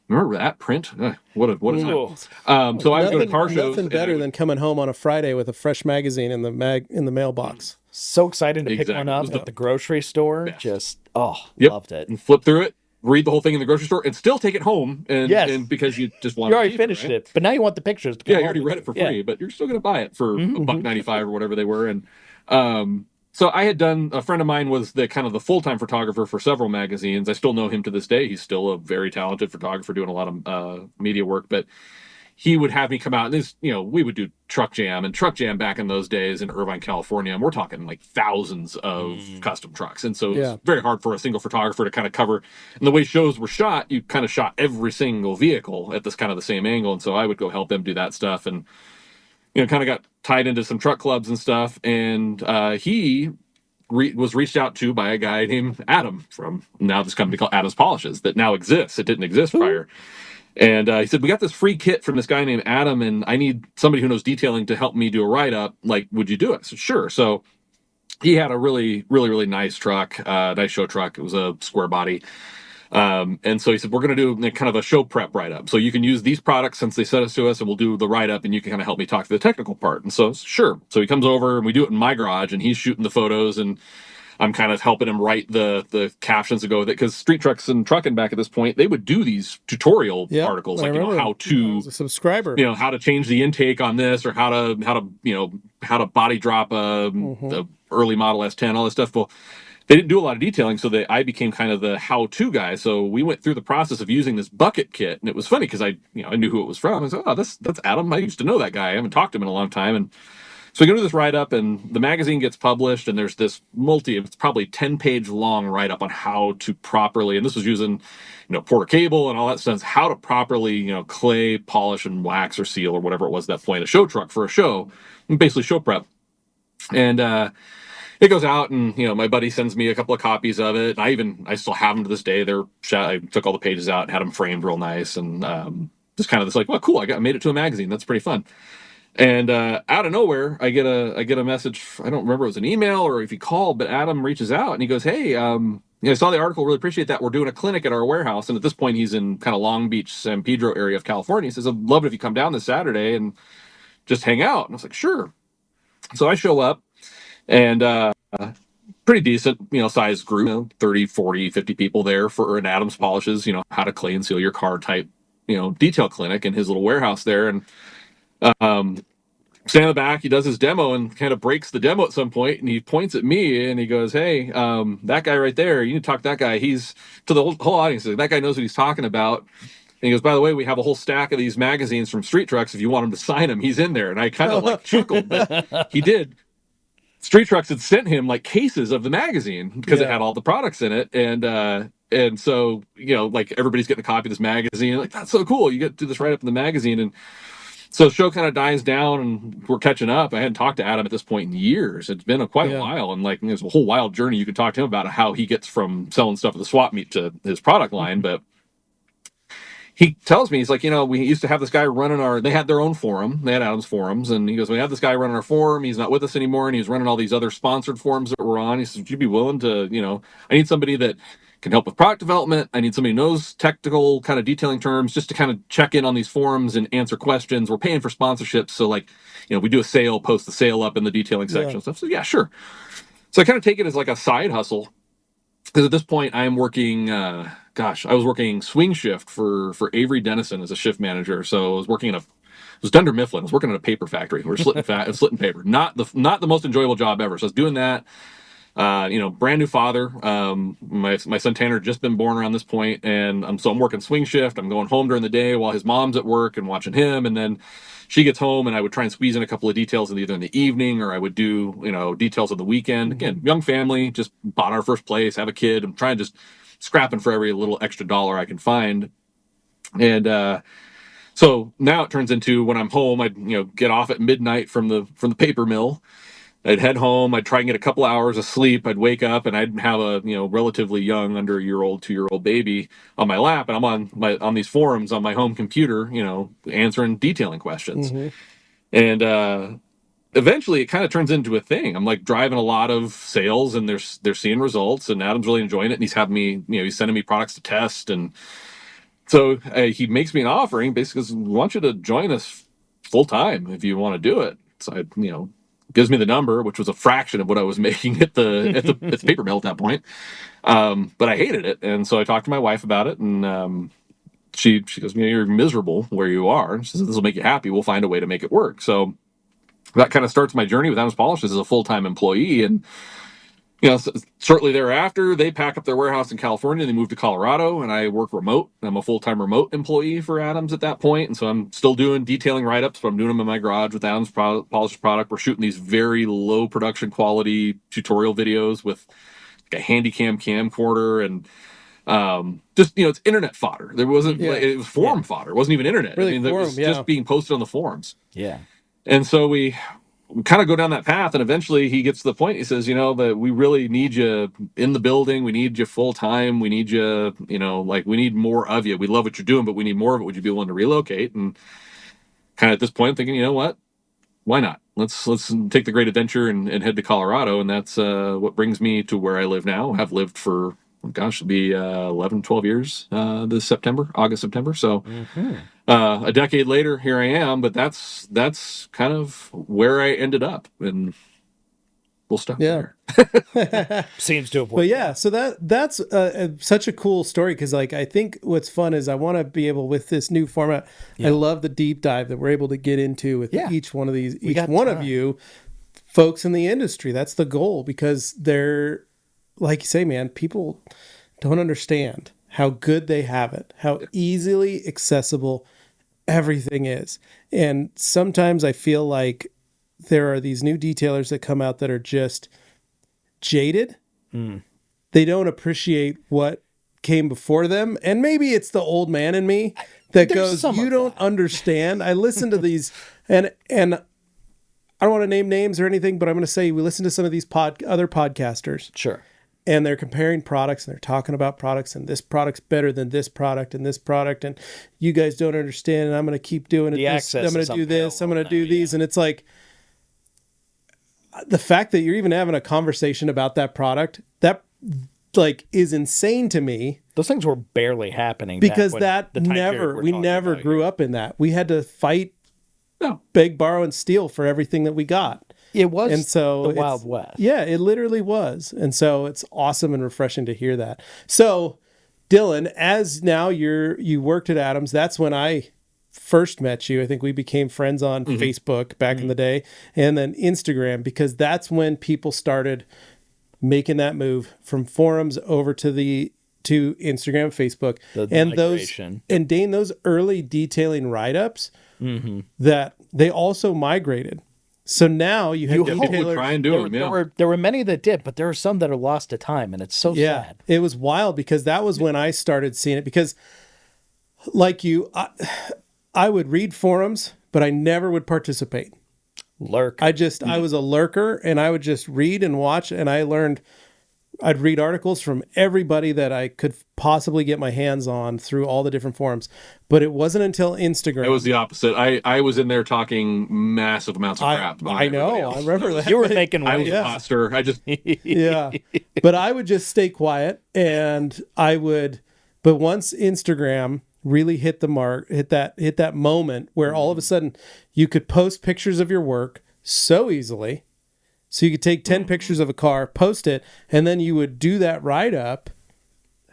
remember that print? What a time. So I would go to car shows. Nothing better than coming home on a Friday with a fresh magazine in the mailbox. So excited to pick one up at the grocery store. Best. Just loved it. And flip through it, read the whole thing in the grocery store, and still take it home. And because you just want you already finished it, but now you want the pictures. You already read it for free, but you're still going to buy it for $1.95 or whatever they were. And so I had done, a friend of mine was the kind of the full-time photographer for several magazines. I still know him to this day. He's still a very talented photographer doing a lot of media work, but he would have me come out, and this, you know, we would do Truck Jam, and Truck Jam back in those days in Irvine, California, and we're talking like thousands of custom trucks. And so it was very hard for a single photographer to kind of cover. And the way shows were shot, you kind of shot every single vehicle at this kind of the same angle. And so I would go help them do that stuff, and, you know, kind of got tied into some truck clubs and stuff. And he was reached out to by a guy named Adam from now this company called RUPES Polishers that now exists. It didn't exist prior. And he said, we got this free kit from this guy named Adam, and I need somebody who knows detailing to help me do a write-up. Like, would you do it? I said, sure. So he had a really, really, really nice truck, nice show truck. It was a square body. And so he said, we're going to do kind of a show prep write-up. So you can use these products since they sent us to us, and we'll do the write-up, and you can kind of help me talk to the technical part. And so, sure. So he comes over, and we do it in my garage, and he's shooting the photos, and I'm kind of helping him write the captions to go with it, because Street Trucks and Truckin back at this point, they would do these tutorial articles, like, you know, how to as a subscriber, you know, how to change the intake on this, or how to body drop the early model S10, all this stuff. Well, they didn't do a lot of detailing, so I became kind of the how-to guy. So we went through the process of using this bucket kit, and it was funny because I knew who it was from. I was like, oh, that's Adam. I used to know that guy. I haven't talked to him in a long time, and so we go to this write-up, and the magazine gets published, and there's this it's probably 10-page long write-up on how to properly, and this was using, you know, Porter cable and all that stuff, how to properly, you know, clay, polish, and wax or seal or whatever it was at that point, a show truck for a show, and basically show prep. And it goes out, and, you know, my buddy sends me a couple of copies of it, and I still have them to this day. I took all the pages out and had them framed real nice, and just kind of this like, well, cool, I made it to a magazine. That's pretty fun. And out of nowhere, I get a message. I don't remember if it was an email or if he called, but Adam reaches out and he goes, "Hey, I saw the article. Really appreciate that. We're doing a clinic at our warehouse." And at this point, he's in kind of Long Beach, San Pedro area of California. He says, "I'd love it if you come down this Saturday and just hang out." And I was like, "Sure." So I show up, and pretty decent, you know, size group, you know, 30, 40, 50 people there for an Adams Polishes, you know, how to clay and seal your car type, you know, detail clinic in his little warehouse there. And stand in the back, he does his demo and kind of breaks the demo at some point, and he points at me and he goes, "Hey, that guy right there, you need to talk to that guy. He's," to the whole audience, that guy knows what he's talking about. And he goes, "By the way, we have a whole stack of these magazines from Street Trucks. If you want him to sign them, he's in there." And I kind of like chuckled, but he did. Street Trucks had sent him like cases of the magazine because it had all the products in it. And so, you know, like everybody's getting a copy of this magazine. Like, that's so cool. You get to do this right up in the magazine. And so the show kind of dies down, and we're catching up. I hadn't talked to Adam at this point in years. It's been quite a while. And like, there's a whole wild journey you could talk to him about how he gets from selling stuff at the swap meet to his product line. But he tells me, he's like, you know, we used to have this guy running they had their own forum. They had Adam's forums. And he goes, we have this guy running our forum. He's not with us anymore. And he's running all these other sponsored forums that we're on. He says, would you be willing to, you know, I need somebody that can help with product development. I need somebody who knows technical kind of detailing terms just to kind of check in on these forums and answer questions. We're paying for sponsorships. So like, you know, we do a sale, post the sale up in the detailing section and stuff. So yeah, sure. So I kind of take it as like a side hustle, because at this point I'm working. I was working swing shift for Avery Dennison as a shift manager. So I was working in it was Dunder Mifflin. I was working in a paper factory. We were slitting paper. Not the most enjoyable job ever. So I was doing that. Brand new father. My son Tanner had just been born around this point, and I'm working swing shift. I'm going home during the day while his mom's at work and watching him, and then she gets home, and I would try and squeeze in a couple of details either in the evening, or I would do details on the weekend. Again, young family, just bought our first place, have a kid. I'm trying just scrapping for every little extra dollar I can find, and so now it turns into when I'm home, I'd get off at midnight from the paper mill. I'd head home. I'd try and get a couple hours of sleep. I'd wake up and I'd have a relatively young, under a year old, 2-year-old baby on my lap, and I'm on these forums on my home computer, answering detailing questions. And eventually, it kind of turns into a thing. I'm like driving a lot of sales, and they're seeing results, and Adam's really enjoying it, and he's having me, he's sending me products to test, and so he makes me an offering. Basically, says, we want you to join us full time if you want to do it. So gives me the number, which was a fraction of what I was making at the paper mill at that point. But I hated it, and so I talked to my wife about it, and she goes, "You're miserable where you are." She says, "This will make you happy. We'll find a way to make it work." So that kind of starts my journey with RUPES Polishers as a full-time employee, and shortly thereafter, they pack up their warehouse in California. They move to Colorado, and I work remote. I'm a full-time remote employee for Adams at that point, and so I'm still doing detailing write-ups, but I'm doing them in my garage with Adams Polishers product. We're shooting these very low production quality tutorial videos with like a Handycam camcorder, and it's internet fodder. There wasn't it was forum fodder. It wasn't even internet. Really, it was just being posted on the forums. Yeah. And so we kind of go down that path, and eventually he gets to the point. He says, that we really need you in the building. We need you full time. We need you, we need more of you. We love what you're doing, but we need more of it. Would you be willing to relocate? And kind of at this point, I'm thinking, you know what? Why not? Let's take the great adventure and head to Colorado. And that's what brings me to where I live now. Have lived for, it'll be 11, 12 years this August, September. So a decade later, here I am. But that's kind of where I ended up. And we'll stop there. Seems to have worked. But yeah, so that's such a cool story, because I think what's fun is I want to be able, with this new format, I love the deep dive that we're able to get into with each one of these, of you folks in the industry. That's the goal, because they're, like you say, man, people don't understand how good they have it, how easily accessible everything is. And sometimes I feel like there are these new detailers that come out that are just jaded. They don't appreciate what came before them. And maybe it's the old man in me that goes, you don't understand. I listen to these, and I don't want to name names or anything, but I'm going to say we listen to some of these other podcasters. Sure. And they're comparing products, and they're talking about products, and this product's better than this product and this product, and you guys don't understand, and I'm going to keep doing it. I'm going to do this. I'm going to do these. And it's like, the fact that you're even having a conversation about that product, that is insane to me. Those things were barely happening, because we never grew up in that. We had to fight, beg, borrow, and steal for everything that we got. It was, and so the Wild West. Yeah, it literally was. And so it's awesome and refreshing to hear that. So Dylan, as now you worked at Adams, that's when I first met you. I think we became friends on Facebook back in the day, and then Instagram, because that's when people started making that move from forums over to Instagram, Facebook, and migration. And Dane, those early detailing write-ups that they also migrated. So now you have to try and do them. There were many that did, but there are some that are lost to time, and it's so sad. It was wild, because that was when I started seeing it. Because, like you, I would read forums, but I never would participate. Lurker. I was a lurker, and I would just read and watch, and I'd read articles from everybody that I could possibly get my hands on through all the different forums. But it wasn't until Instagram. It was the opposite. I was in there talking massive amounts of crap. I know. I remember that. You were making waves. I was a monster. Yeah. But I would just stay quiet, but once Instagram really hit the mark, hit that moment where all of a sudden you could post pictures of your work so easily, So you could take 10 pictures of a car, post it, and then you would do that write-up.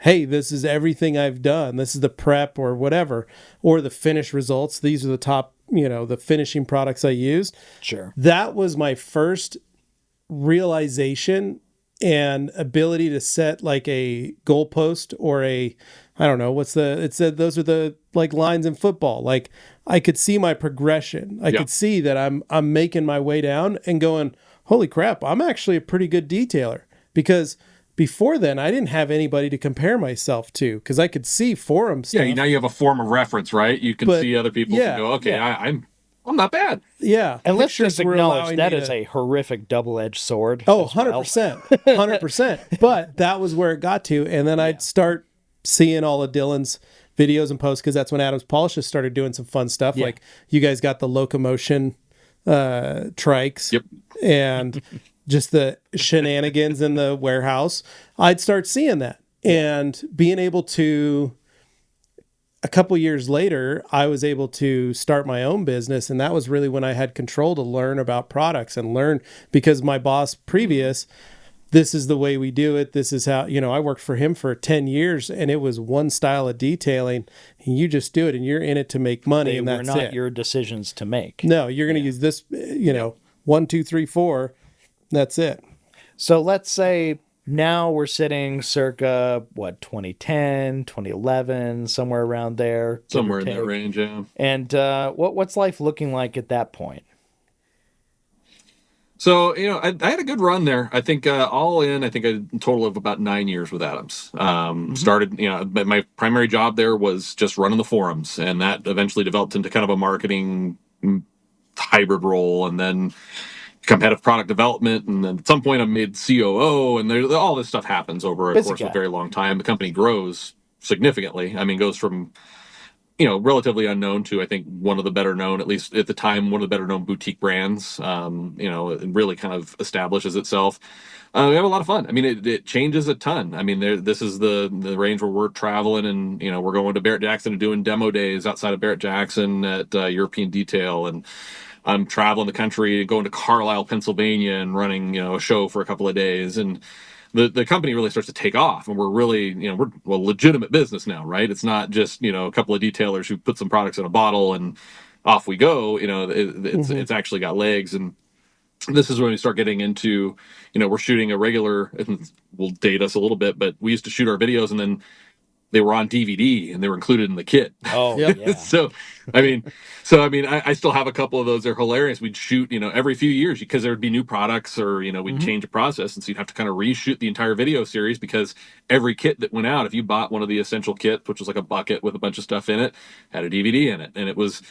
Hey, this is everything I've done. This is the prep or whatever, or the finished results. These are the top, the finishing products I used. Sure. That was my first realization and ability to set like a goalpost or I don't know, those are the like lines in football. Like I could see my progression. I could see that I'm making my way down and going, holy crap, I'm actually a pretty good detailer. Because before then, I didn't have anybody to compare myself to because I could see forum stuff. Yeah, now you have a form of reference, right? You can see other people and go, okay, I'm not bad. Yeah. And let's just acknowledge that is a horrific double-edged sword. Oh, 100%. 100%. But that was where it got to. And then I'd start seeing all of Dylan's videos and posts because that's when RUPES Polishers started doing some fun stuff. Yeah. Like you guys got the locomotion trikes. Yep. And just the shenanigans in the warehouse. I'd start seeing that and being able to, a couple years later, I was able to start my own business. And that was really when I had control to learn about products and learn because my boss previous, this is the way we do it. This is how, I worked for him for 10 years and it was one style of detailing and you just do it and you're in it to make money and that's it. They were not your decisions to make. No, you're going to use this, 1, 2, 3, 4. That's it. So let's say now we're sitting circa, 2010, 2011, somewhere around there. Somewhere in that range, yeah. And what's life looking like at that point? So, I had a good run there. I think all in, a total of about 9 years with Adams. Started, my primary job there was just running the forums. And that eventually developed into kind of a marketing hybrid role. And then become head of product development, and then at some point I'm made COO, and all this stuff happens over a course of a very long time. The company grows significantly. I mean, goes from relatively unknown to I think one of the better known, at least at the time, one of the better known boutique brands. It really kind of establishes itself. We have a lot of fun. I mean, it changes a ton. I mean, this is the range where we're traveling, and we're going to Barrett Jackson and doing demo days outside of Barrett Jackson at European Detail, and I'm traveling the country, going to Carlisle, Pennsylvania, and running, a show for a couple of days. And the company really starts to take off, and we're really, we're legitimate business now, right? It's not just, a couple of detailers who put some products in a bottle and off we go. It's actually got legs. And this is when we start getting into, we're shooting a regular, and will date us a little bit, but we used to shoot our videos and then they were on DVD and they were included in the kit. Oh, yeah. So I still have a couple of those. They're hilarious. We'd shoot, every few years because there would be new products or, we'd change a process. And so you'd have to kind of reshoot the entire video series because every kit that went out, if you bought one of the essential kits, which was like a bucket with a bunch of stuff in it, had a DVD in it. And it was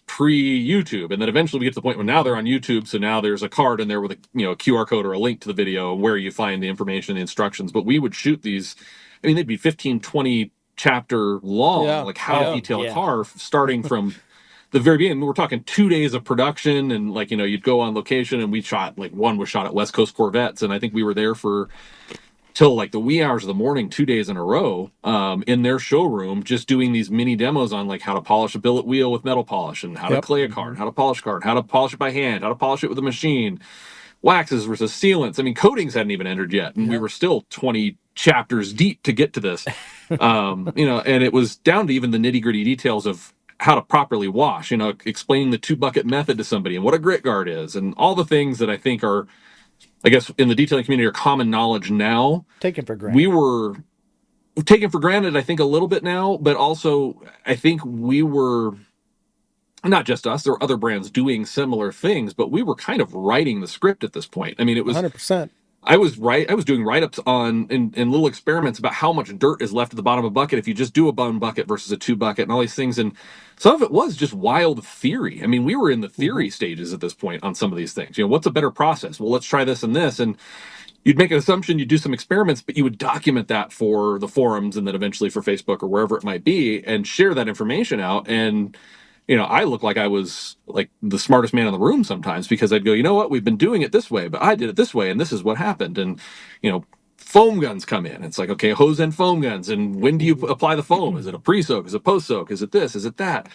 pre-YouTube. And then eventually we get to the point where now they're on YouTube. So now there's a card in there with a QR code or a link to the video where you find the information, the instructions. But we would shoot these, they'd be 15, 20 chapter long, like how to detail a car, starting from the very beginning. We're talking 2 days of production, and you'd go on location, and we shot, one was shot at West Coast Corvettes, and I think we were there for till the wee hours of the morning, 2 days in a row, in their showroom, just doing these mini demos on how to polish a billet wheel with metal polish, and how to clay a card, how to polish a card, how to polish it by hand, how to polish it with a machine, waxes versus sealants. Coatings hadn't even entered yet, and we were still 20 chapters deep to get to this. And it was down to even the nitty-gritty details of how to properly wash, explaining the 2-bucket method to somebody and what a grit guard is, and all the things that I think are, I guess, in the detailing community are common knowledge now. Taken for granted. We were taken for granted, I think, a little bit now, but also I think we were, not just us, there were other brands doing similar things, but we were kind of writing the script at this point. It was 100%. I was doing write-ups in little experiments about how much dirt is left at the bottom of a bucket if you just do a 1 bucket versus a 2 bucket and all these things. And some of it was just wild theory. We were in the theory stages at this point on some of these things. What's a better process? Well, let's try this and this. And you'd make an assumption, you'd do some experiments, but you would document that for the forums and then eventually for Facebook or wherever it might be and share that information out. And I look like I was the smartest man in the room sometimes because I'd go, you know what, we've been doing it this way, but I did it this way, and this is what happened. And, foam guns come in. It's okay, hose end foam guns. And when do you apply the foam? Is it a pre-soak? Is it post-soak? Is it this? Is it that?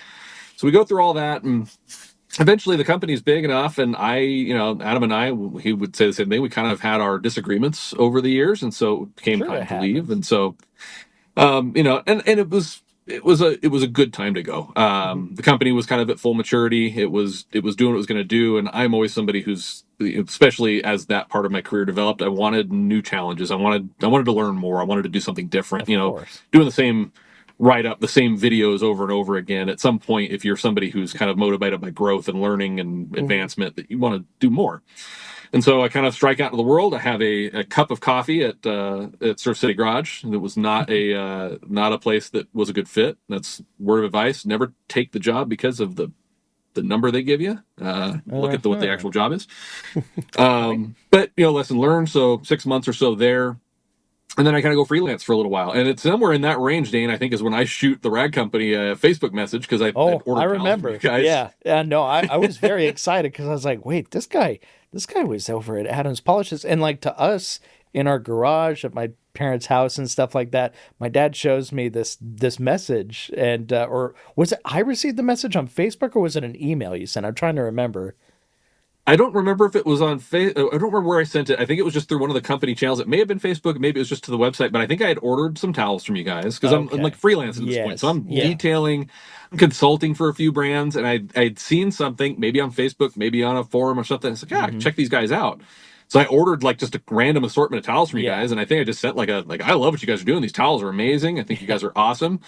So we go through all that, and eventually the company's big enough, and Adam and I, he would say the same thing. We kind of had our disagreements over the years, and so it became Sure, it time to leave. happens. And so, and it was a good time to go. The company was kind of at full maturity. It was doing what it was going to do, and I'm always somebody who's, especially as that part of my career developed, I wanted new challenges. I wanted to learn more. I wanted to do something different. Of course. Doing the same write up the same videos over and over again. At some point, if you're somebody who's kind of motivated by growth and learning and advancement, that you want to do more. And so I kind of strike out into the world. I have a cup of coffee at Surf City Garage. That was not a place that was a good fit. That's word of advice: never take the job because of the number they give you. Look at what the actual job is. But lesson learned. So 6 months or so there. And then I kind of go freelance for a little while. And it's somewhere in that range, Dane, I think, is when I shoot the rag company a Facebook message because I'd ordered I remember. guys. Yeah. No, I was very excited because I was like, wait, this guy was over at Adam's Polishes. And like to us in our garage at my parents' house and stuff like that, my dad shows me this message. And, or was it, I received the message on Facebook or was it an email you sent? I'm trying to remember. I don't remember if it was on I don't remember where I sent it. I think it was just through one of the company channels. It may have been Facebook. Maybe it was just to the website. But I think I had ordered some towels from you guys because I'm like freelance at this point. So I'm detailing, I'm consulting for a few brands. And I'd seen something, maybe on Facebook, maybe on a forum or something. It's like, check these guys out. So I ordered like just a random assortment of towels from you guys. And I think I just sent like I love what you guys are doing. These towels are amazing. I think you guys are awesome.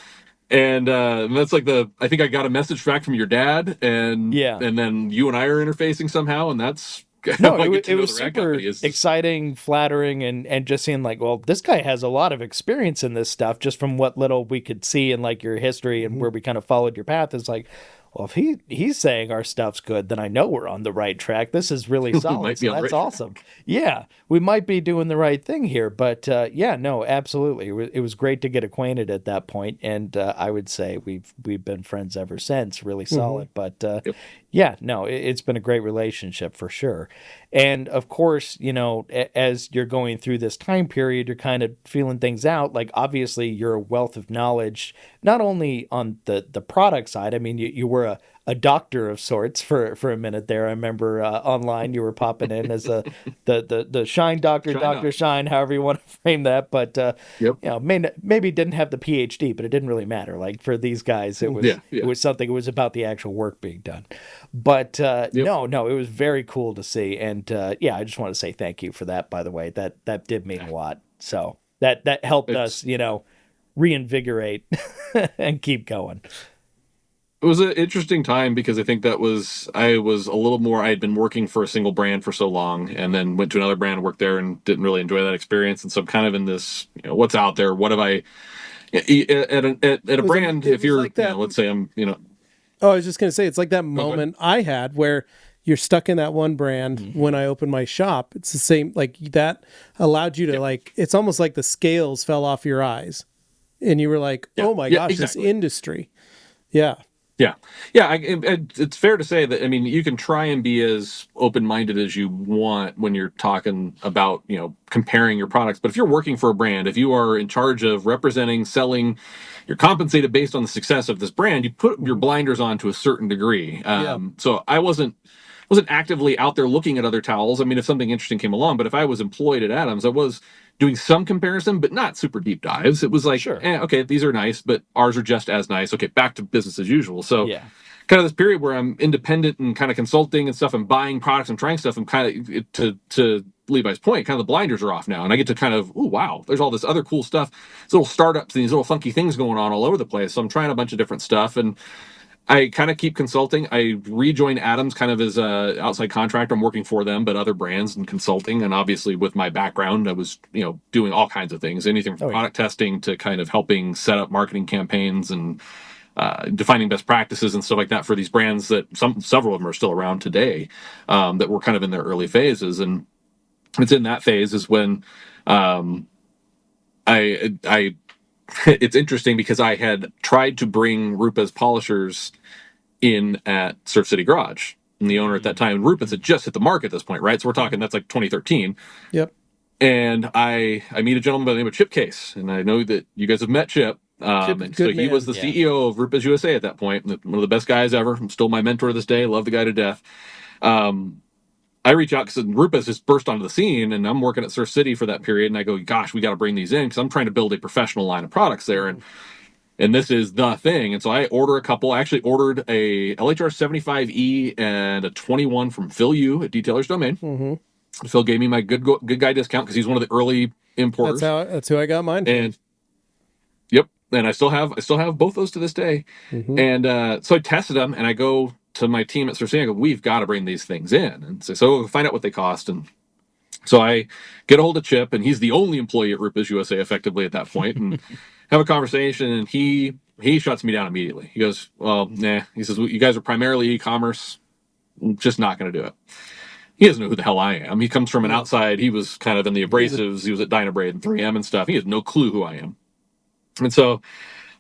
And that's like I think I got a message back from your dad, and then you and I are interfacing somehow, and that's no, it was super exciting, flattering, and just seeing like, well, this guy has a lot of experience in this stuff just from what little we could see in like your history and where we kind of followed your path. It's like, well, if he's saying our stuff's good, then I know we're on the right track. This is really solid. So that's awesome. Yeah, we might be doing the right thing here. But no, absolutely. It was great to get acquainted at that point, and I would say we've been friends ever since. Really solid. But it's been a great relationship for sure. And of course, as you're going through this time period, you're kind of feeling things out. Like obviously, you're a wealth of knowledge, not only on the product side. I mean, you were a doctor of sorts for a minute there. I remember online you were popping in as the Shine Doctor, Dr. Shine, however you want to frame that. But maybe didn't have the PhD, but it didn't really matter. Like for these guys, it was something. It was about the actual work being done. But no, it was very cool to see. And I just want to say thank you for that. By the way, that did mean a lot. So that helped us, reinvigorate and keep going. It was an interesting time because I think I was a little more, I had been working for a single brand for so long and then went to another brand and worked there and didn't really enjoy that experience. And so I'm kind of in this, what's out there? What have I, at a brand, if you're, like let's say I'm, Oh, I was just going to say, it's like that moment I had where you're stuck in that one brand when I opened my shop. It's the same, like that allowed you to like, it's almost like the scales fell off your eyes and you were like, oh my gosh, exactly. This industry. Yeah. Yeah. It's fair to say that, I mean, you can try and be as open-minded as you want when you're talking about, comparing your products. But if you're working for a brand, if you are in charge of representing, selling, you're compensated based on the success of this brand, you put your blinders on to a certain degree. So I wasn't actively out there looking at other towels. I mean, if something interesting came along, but if I was employed at Adams, I was doing some comparison, but not super deep dives. It was like, okay, these are nice, but ours are just as nice. Okay, back to business as usual. So kind of this period where I'm independent and kind of consulting and stuff and buying products and trying stuff, and kind of to Levi's point, kind of the blinders are off now. And I get to kind of, oh, wow, there's all this other cool stuff. These little startups and these little funky things going on all over the place. So I'm trying a bunch of different stuff. And I kind of keep consulting. I rejoined Adams kind of as a outside contractor. I'm working for them, but other brands and consulting. And obviously with my background, I was, doing all kinds of things, anything from product testing to kind of helping set up marketing campaigns and defining best practices and stuff like that for these brands that several of them are still around today, that were kind of in their early phases. And it's in that phase is when it's interesting because I had tried to bring RUPES Polishers in at Surf City Garage. And the owner at that time, RUPES had just hit the market at this point, right? So we're talking, that's like 2013. Yep. And I meet a gentleman by the name of Chip Case. And I know that you guys have met Chip. And so he was the CEO of RUPES USA at that point, one of the best guys ever. Still my mentor to this day. Love the guy to death. I reach out because RUPES just burst onto the scene, and I'm working at Surf City for that period. And I go, gosh, we got to bring these in because I'm trying to build a professional line of products there. And this is the thing. And so I order a couple. I actually ordered a LHR 75E and a 21 from Phil Yu at Detailer's Domain. Mm-hmm. Phil gave me my good guy discount because he's one of the early importers. That's who I got mine from. And yep. And I still have both those to this day. Mm-hmm. And so I tested them, and I go to my team at Surf City. I go, we've got to bring these things in. And so find out what they cost. And so I get a hold of Chip, and he's the only employee at RUPES USA effectively at that point, and have a conversation, and he shuts me down immediately. He goes, well, nah. He says, you guys are primarily e-commerce. I'm just not going to do it. He doesn't know who the hell I am. He comes from an outside. He was kind of in the abrasives. He was at Dynabrade and 3M and stuff. He has no clue who I am. And so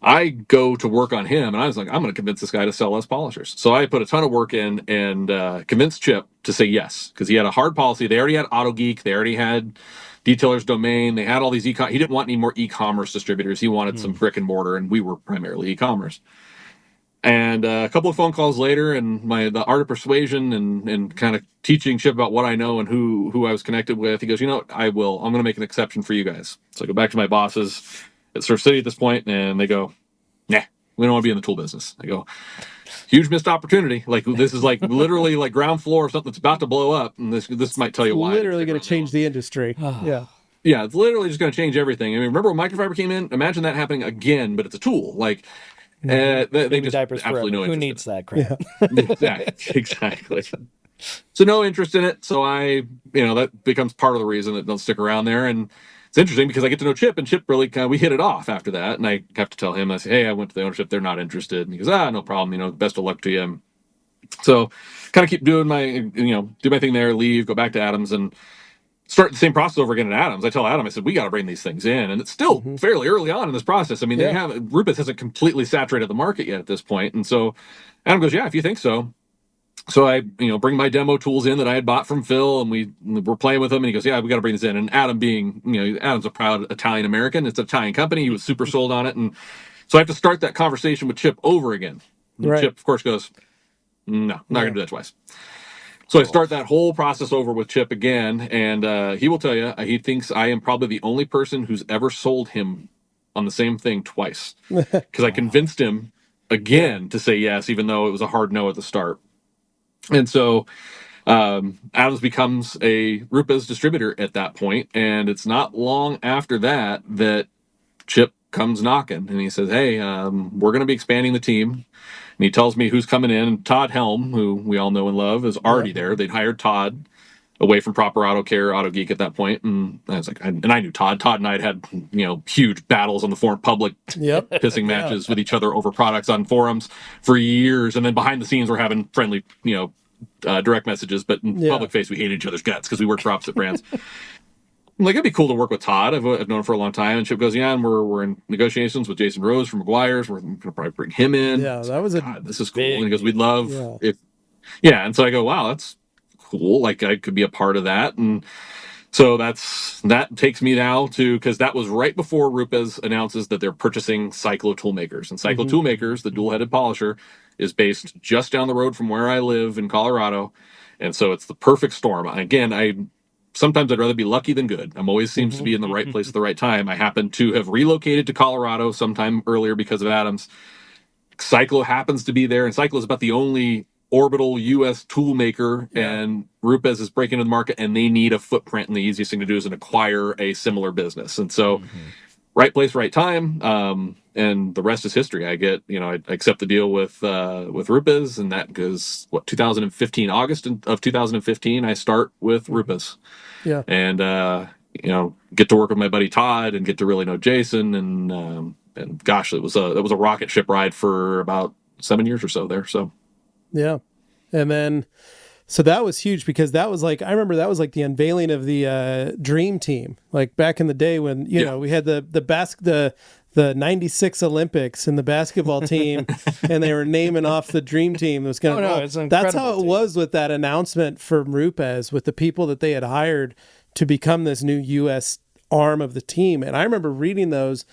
I go to work on him, and I was like, I'm going to convince this guy to sell us polishers. So I put a ton of work in and convinced Chip to say yes, because he had a hard policy. They already had AutoGeek. They already had Detailer's Domain. They had all these he didn't want any more e-commerce distributors. He wanted some brick and mortar, and we were primarily e-commerce. And a couple of phone calls later, and the art of persuasion and kind of teaching Chip about what I know and who I was connected with, he goes, you know what, I'm going to make an exception for you guys. So I go back to my bosses at Surf City at this point, and they go, nah, we don't want to be in the tool business. I go, huge missed opportunity. Like, this is like literally like ground floor of something that's about to blow up, and this might tell you why. Literally going to change the industry. Yeah. Yeah, it's literally just going to change everything. I mean, remember when microfiber came in? Imagine that happening again, but it's a tool. Like, they just diapers absolutely no interest. Who needs that crap? Yeah. Exactly. So no interest in it. So that becomes part of the reason that don't stick around there. And it's interesting because I get to know Chip, and Chip really we hit it off after that. And I have to tell him, I say, hey, I went to the ownership. They're not interested. And he goes, no problem. Best of luck to you. And so kind of keep doing do my thing there, leave, go back to Adams, and start the same process over again at Adams. I tell Adam, I said, we got to bring these things in. And it's still fairly early on in this process. I mean, RUPES hasn't completely saturated the market yet at this point. And so Adam goes, yeah, if you think so. So I, bring my demo tools in that I had bought from Phil, and we're playing with them, and he goes, yeah, we got to bring this in. And Adam being, Adam's a proud Italian American. It's an Italian company. He was super sold on it. And so I have to start that conversation with Chip over again. And Chip, of course, goes, no, not going to do that twice. So I start that whole process over with Chip again, and he will tell you, he thinks I am probably the only person who's ever sold him on the same thing twice. Because I convinced him again to say yes, even though it was a hard no at the start. And so Adams becomes a RUPES distributor at that point, and it's not long after that Chip comes knocking, and he says, hey, we're going to be expanding the team. And he tells me who's coming in. Todd Helm, who we all know and love, is already there. They'd hired Todd away from Proper Auto Care, AutoGeek at that point. And I was like, and I knew Todd. Todd and I had huge battles on the forum, public pissing matches with each other over products on forums for years. And then behind the scenes, we're having friendly, direct messages. But in public face, we hated each other's guts because we worked for opposite brands. I'm like, it'd be cool to work with Todd. I've known him for a long time. And Chip goes, yeah, and we're in negotiations with Jason Rose from McGuire's. We're going to probably bring him in. Yeah, that was this is cool. And he goes, we'd love if. Yeah, and so I go, wow, that's cool. Like, I could be a part of that. And so that takes me now to, because that was right before RUPES announces that they're purchasing Cyclo Toolmakers. And Cyclo Toolmakers, the dual-headed polisher, is based just down the road from where I live in Colorado. And so it's the perfect storm. Again, sometimes I'd rather be lucky than good. I'm always seems to be in the right place at the right time. I happen to have relocated to Colorado sometime earlier because of Adams. Cyclo happens to be there, and Cyclo is about the only orbital U.S. tool maker, and RUPES is breaking into the market, and they need a footprint, and the easiest thing to do is to acquire a similar business. And so right place, right time, and the rest is history. I accept the deal with RUPES, and that goes, 2015, August of 2015, I start with RUPES. Yeah. And, get to work with my buddy Todd and get to really know Jason. And gosh, it was a rocket ship ride for about 7 years or so there. So. Yeah. And then, so that was huge because that was like, I remember that was like the unveiling of the Dream Team. Like back in the day when, we had the 96 Olympics and the basketball team and they were naming off the Dream Team. It was kind of, that's how it was with that announcement from RUPES with the people that they had hired to become this new U.S. arm of the team. And I remember reading those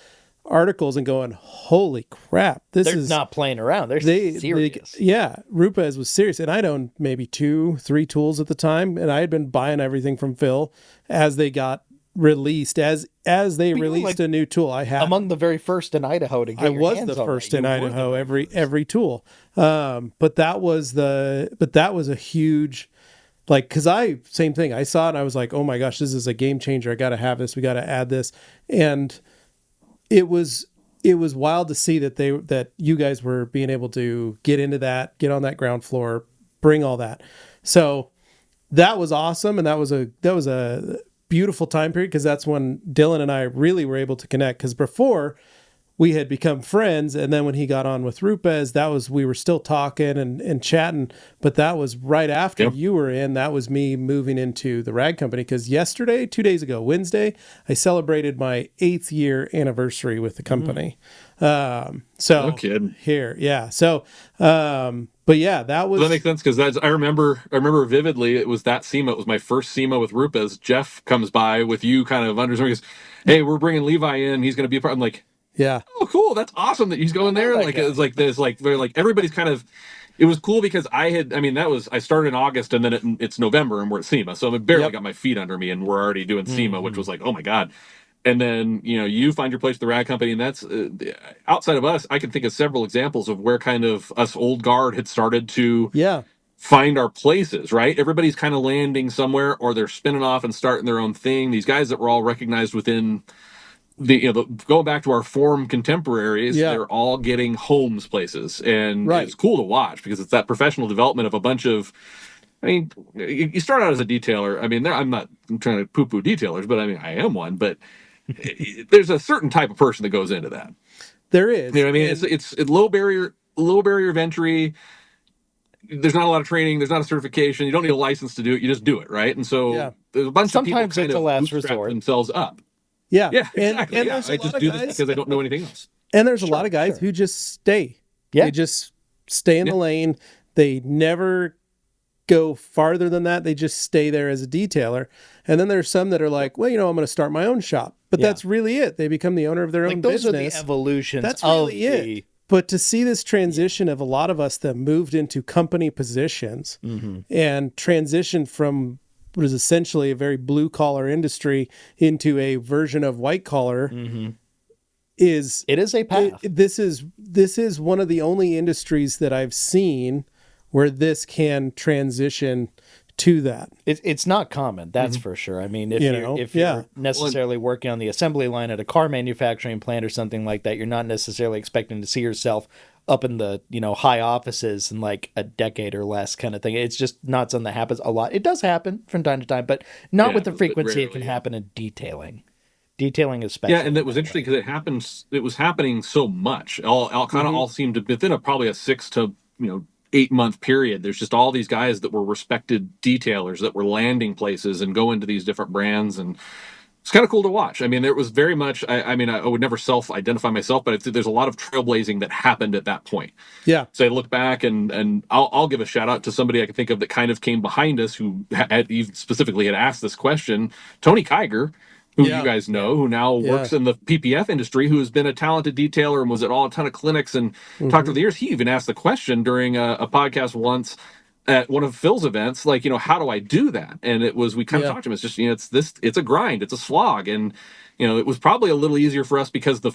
articles and going, holy crap, this They're is not playing around. They're serious. RUPES was serious. And I'd owned maybe 2-3 tools at the time, and I had been buying everything from Phil as they got released. As they released a new tool, I had among the very first in Idaho to get I was the first in Idaho every tool. But that was a huge, like, because same thing. I saw it and I was like, oh my gosh, this is a game changer. I got to have this. We got to add this. And it was wild to see that you guys were being able to get into that, get on that ground floor, bring all that. So that was awesome. And that was a beautiful time period, because that's when Dylan and I really were able to connect, because before we had become friends, and then when he got on with RUPES, we were still talking and chatting, but that was right after you were in. That was me moving into the rag company, because 2 days ago, Wednesday, I celebrated my 8th year anniversary with the company. So no kidding. Here, yeah. So, but yeah, that was. Well, that makes sense, because I remember vividly. It was that SEMA. It was my first SEMA with RUPES. Jeff comes by with you, kind of under. He goes, "Hey, we're bringing Levi in. He's going to be a part." I'm like, yeah. "Oh, cool. That's awesome that he's going there." Like, it's like there's like they're like everybody's kind of. It was cool because I started in August, and then it's November and we're at SEMA, so I barely got my feet under me, and we're already doing SEMA, which was like, oh my god. And then, you find your place at the rag company, and that's outside of us. I can think of several examples of where kind of us old guard had started to find our places, right? Everybody's kind of landing somewhere, or they're spinning off and starting their own thing. These guys that were all recognized within going back to our form contemporaries, they're all getting homes places. And it's cool to watch, because it's that professional development of a bunch of, I mean, you start out as a detailer. I mean, I'm trying to poo-poo detailers, but I mean, I am one, but there's a certain type of person that goes into that. There is. You know what I mean? It's low barrier of entry. There's not a lot of training. There's not a certification. You don't need a license to do it. You just do it, right? And so there's a bunch of people kind of bootstrap themselves up. Yeah. Exactly. And I just do this because I don't know anything else. And there's a lot of guys who just stay. Yeah. They just stay in the lane. They never go farther than that. They just stay there as a detailer. And then there's some that are like, well, I'm going to start my own shop. But that's really it. They become the owner of their own business. Those are the evolutions. That's really it. But to see this transition of a lot of us that moved into company positions and transitioned from what is essentially a very blue collar industry into a version of white collar it is a path. This is one of the only industries that I've seen where this can transition to that. It's not common, that's for sure. I mean, if you're necessarily working on the assembly line at a car manufacturing plant or something like that, you're not necessarily expecting to see yourself up in the high offices in like a decade or less kind of thing. It's just not something that happens a lot. It does happen from time to time, but not with the frequency it can happen in detailing. Detailing especially. Yeah, and it was interesting because it was happening so much. All seemed to within probably a 6 to 8-month period. There's just all these guys that were respected detailers that were landing places and going to these different brands, and it's kind of cool to watch. I mean, there was very much. I would never self-identify myself, but there's a lot of trailblazing that happened at that point. Yeah. So I look back, and I'll give a shout out to somebody I can think of that kind of came behind us, who even specifically had asked this question, Tony Kiger, who you guys know, who now works in the PPF industry, who has been a talented detailer and was at a ton of clinics and talked over the years. He even asked the question during a podcast once at one of Phil's events, like, how do I do that? And we kind of talked to him. It's just, it's a grind, it's a slog. And, it was probably a little easier for us because the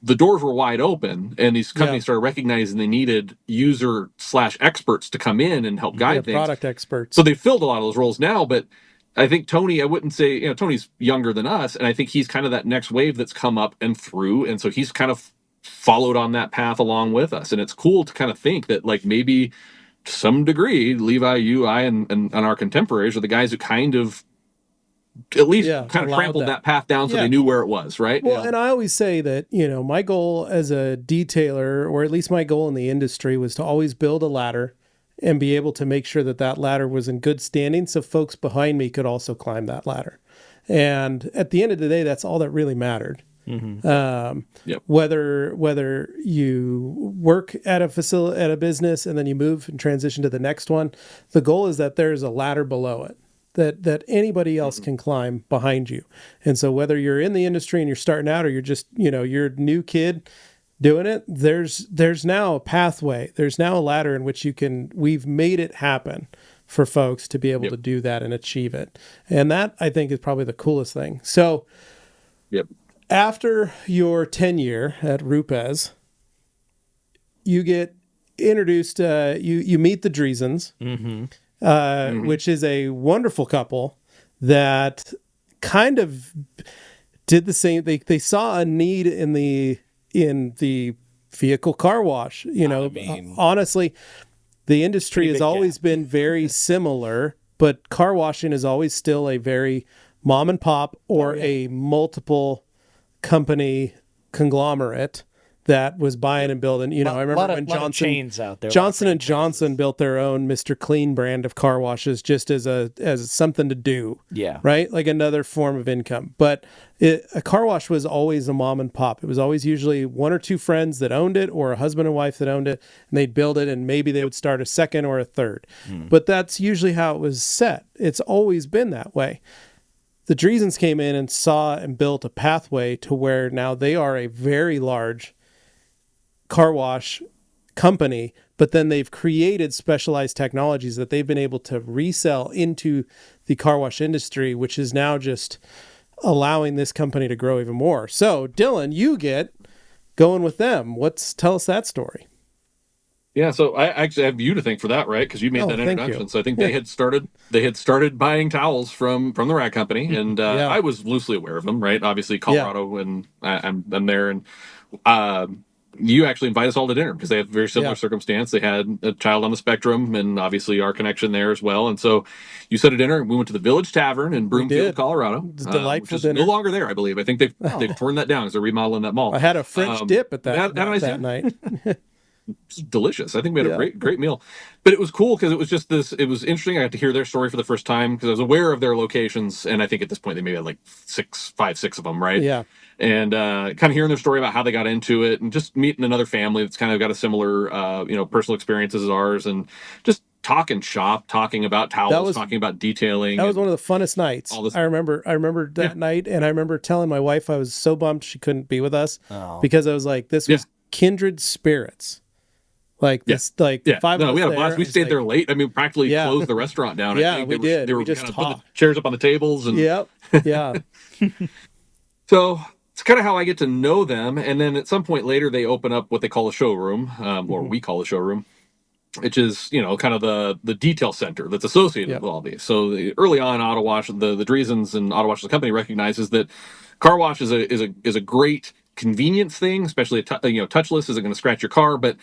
doors were wide open, and these companies started recognizing they needed user/experts to come in and help guide things. Product experts. So they filled a lot of those roles now, but I think Tony, I wouldn't say, Tony's younger than us, and I think he's kind of that next wave that's come up and through, and so he's kind of followed on that path along with us. And it's cool to kind of think that, like, maybe to some degree, Levi, you, I, and our contemporaries are the guys who kind of at least kind of trampled that path down so they knew where it was, right? Well, and I always say that, my goal as a detailer, or at least my goal in the industry, was to always build a ladder and be able to make sure that ladder was in good standing so folks behind me could also climb that ladder. And at the end of the day, that's all that really mattered. Whether you work at a facility, at a business, and then you move and transition to the next one, the goal is that there's a ladder below it. that anybody else can climb behind you. And so whether you're in the industry and you're starting out, or you're just, you're a new kid doing it, there's now a pathway. There's now a ladder in which we've made it happen for folks to be able to do that and achieve it. And that, I think, is probably the coolest thing. So after your tenure at RUPES, you get introduced, you meet the Driesens, which is a wonderful couple that kind of did the same. They saw a need in the vehicle car wash. Honestly, the industry has always been very similar, but car washing is always still a very mom and pop or a multiple company conglomerate that was buying and building. I remember when Johnson and Johnson built their own Mr. Clean brand of car washes just as something to do. Yeah. Right? Like another form of income. But a car wash was always a mom and pop. It was always usually one or two friends that owned it, or a husband and wife that owned it, and they'd build it, and maybe they would start a second or a third. But that's usually how it was set. It's always been that way. The Driesens came in and saw and built a pathway to where now they are a very large car wash company, but then they've created specialized technologies that they've been able to resell into the car wash industry, which is now just allowing this company to grow even more. So Dylan, you get going with them. Tell us that story. Yeah, so I actually have you to thank for that, right? Because you made that introduction. So I think they had started buying towels from the rag company, and I was loosely aware of them, right? Obviously Colorado, and I'm there, and you actually invite us all to dinner because they have a very similar circumstance. They had a child on the spectrum, and obviously our connection there as well. And so you set a dinner. We went to the Village Tavern in Broomfield, Colorado. It was delightful which is dinner. No longer there, I believe. I think they've torn that down because they're remodeling that mall. I had a French dip at that night. It's delicious. I think we had a great meal, but it was cool because it was just this. It was interesting. I got to hear their story for the first time because I was aware of their locations, and I think at this point they maybe had like five, six of them, right? Yeah. And kind of hearing their story about how they got into it, and just meeting another family that's kind of got a similar, personal experiences as ours, and just talking about towels, talking about detailing. That was one of the funnest nights. I remember that night, and I remember telling my wife I was so bummed she couldn't be with us because I was like, this was kindred spirits. Like this, like 5 we had a blast. We stayed like, there late. I mean, practically closed the restaurant down. I think we did. They were just kind of putting the chairs up on the tables, and So it's kind of how I get to know them. And then at some point later, they open up what they call a showroom, or we call a showroom, which is kind of the detail center that's associated with all these. So early on, Autowash, the Driesens and Autowash, the company, recognizes that car wash is a great convenience thing, especially touchless isn't going to scratch your car, but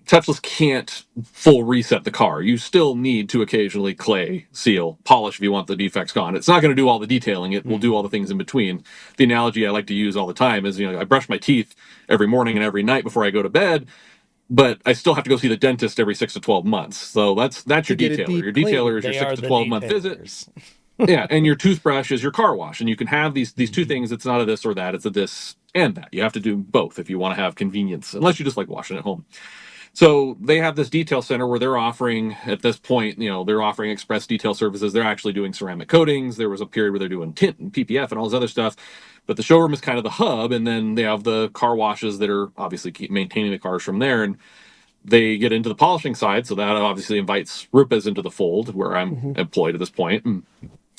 touchless can't full reset the car. You still need to occasionally clay, seal, polish if you want the defects gone. It's not going to do all the detailing. It will do all the things in between. The analogy I like to use all the time is, I brush my teeth every morning and every night before I go to bed, but I still have to go see the dentist every 6 to 12 months. So that's your detailer. Your detailer is your 6 to 12 month visit. And your toothbrush is your car wash. And you can have these two things. It's not a this or that. It's a this and that. You have to do both if you want to have convenience, unless you just like washing at home. So they have this detail center where they're offering, at this point, they're offering express detail services. They're actually doing ceramic coatings. There was a period where they're doing tint and PPF and all this other stuff. But the showroom is kind of the hub, and then they have the car washes that are obviously keep maintaining the cars from there. And they get into the polishing side, so that obviously invites RUPES into the fold, where I'm employed at this point. And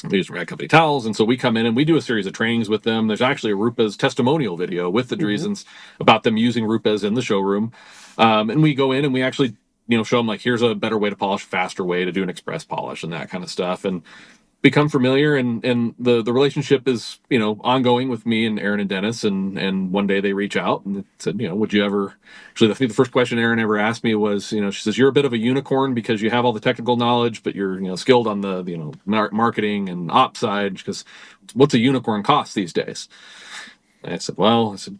they use rag company towels, and so we come in and we do a series of trainings with them. There's actually a RUPES testimonial video with the Driesens about them using RUPES in the showroom. And we go in and we actually, show them, like, here's a better way to polish, faster way to do an express polish and that kind of stuff, and become familiar. And the relationship is, ongoing with me and Aaron and Dennis. And one day they reach out and said, would you ever, actually, I think the first question Aaron ever asked me was, she says, you're a bit of a unicorn because you have all the technical knowledge, but you're, skilled on the, marketing and ops side, because what's a unicorn cost these days? I said,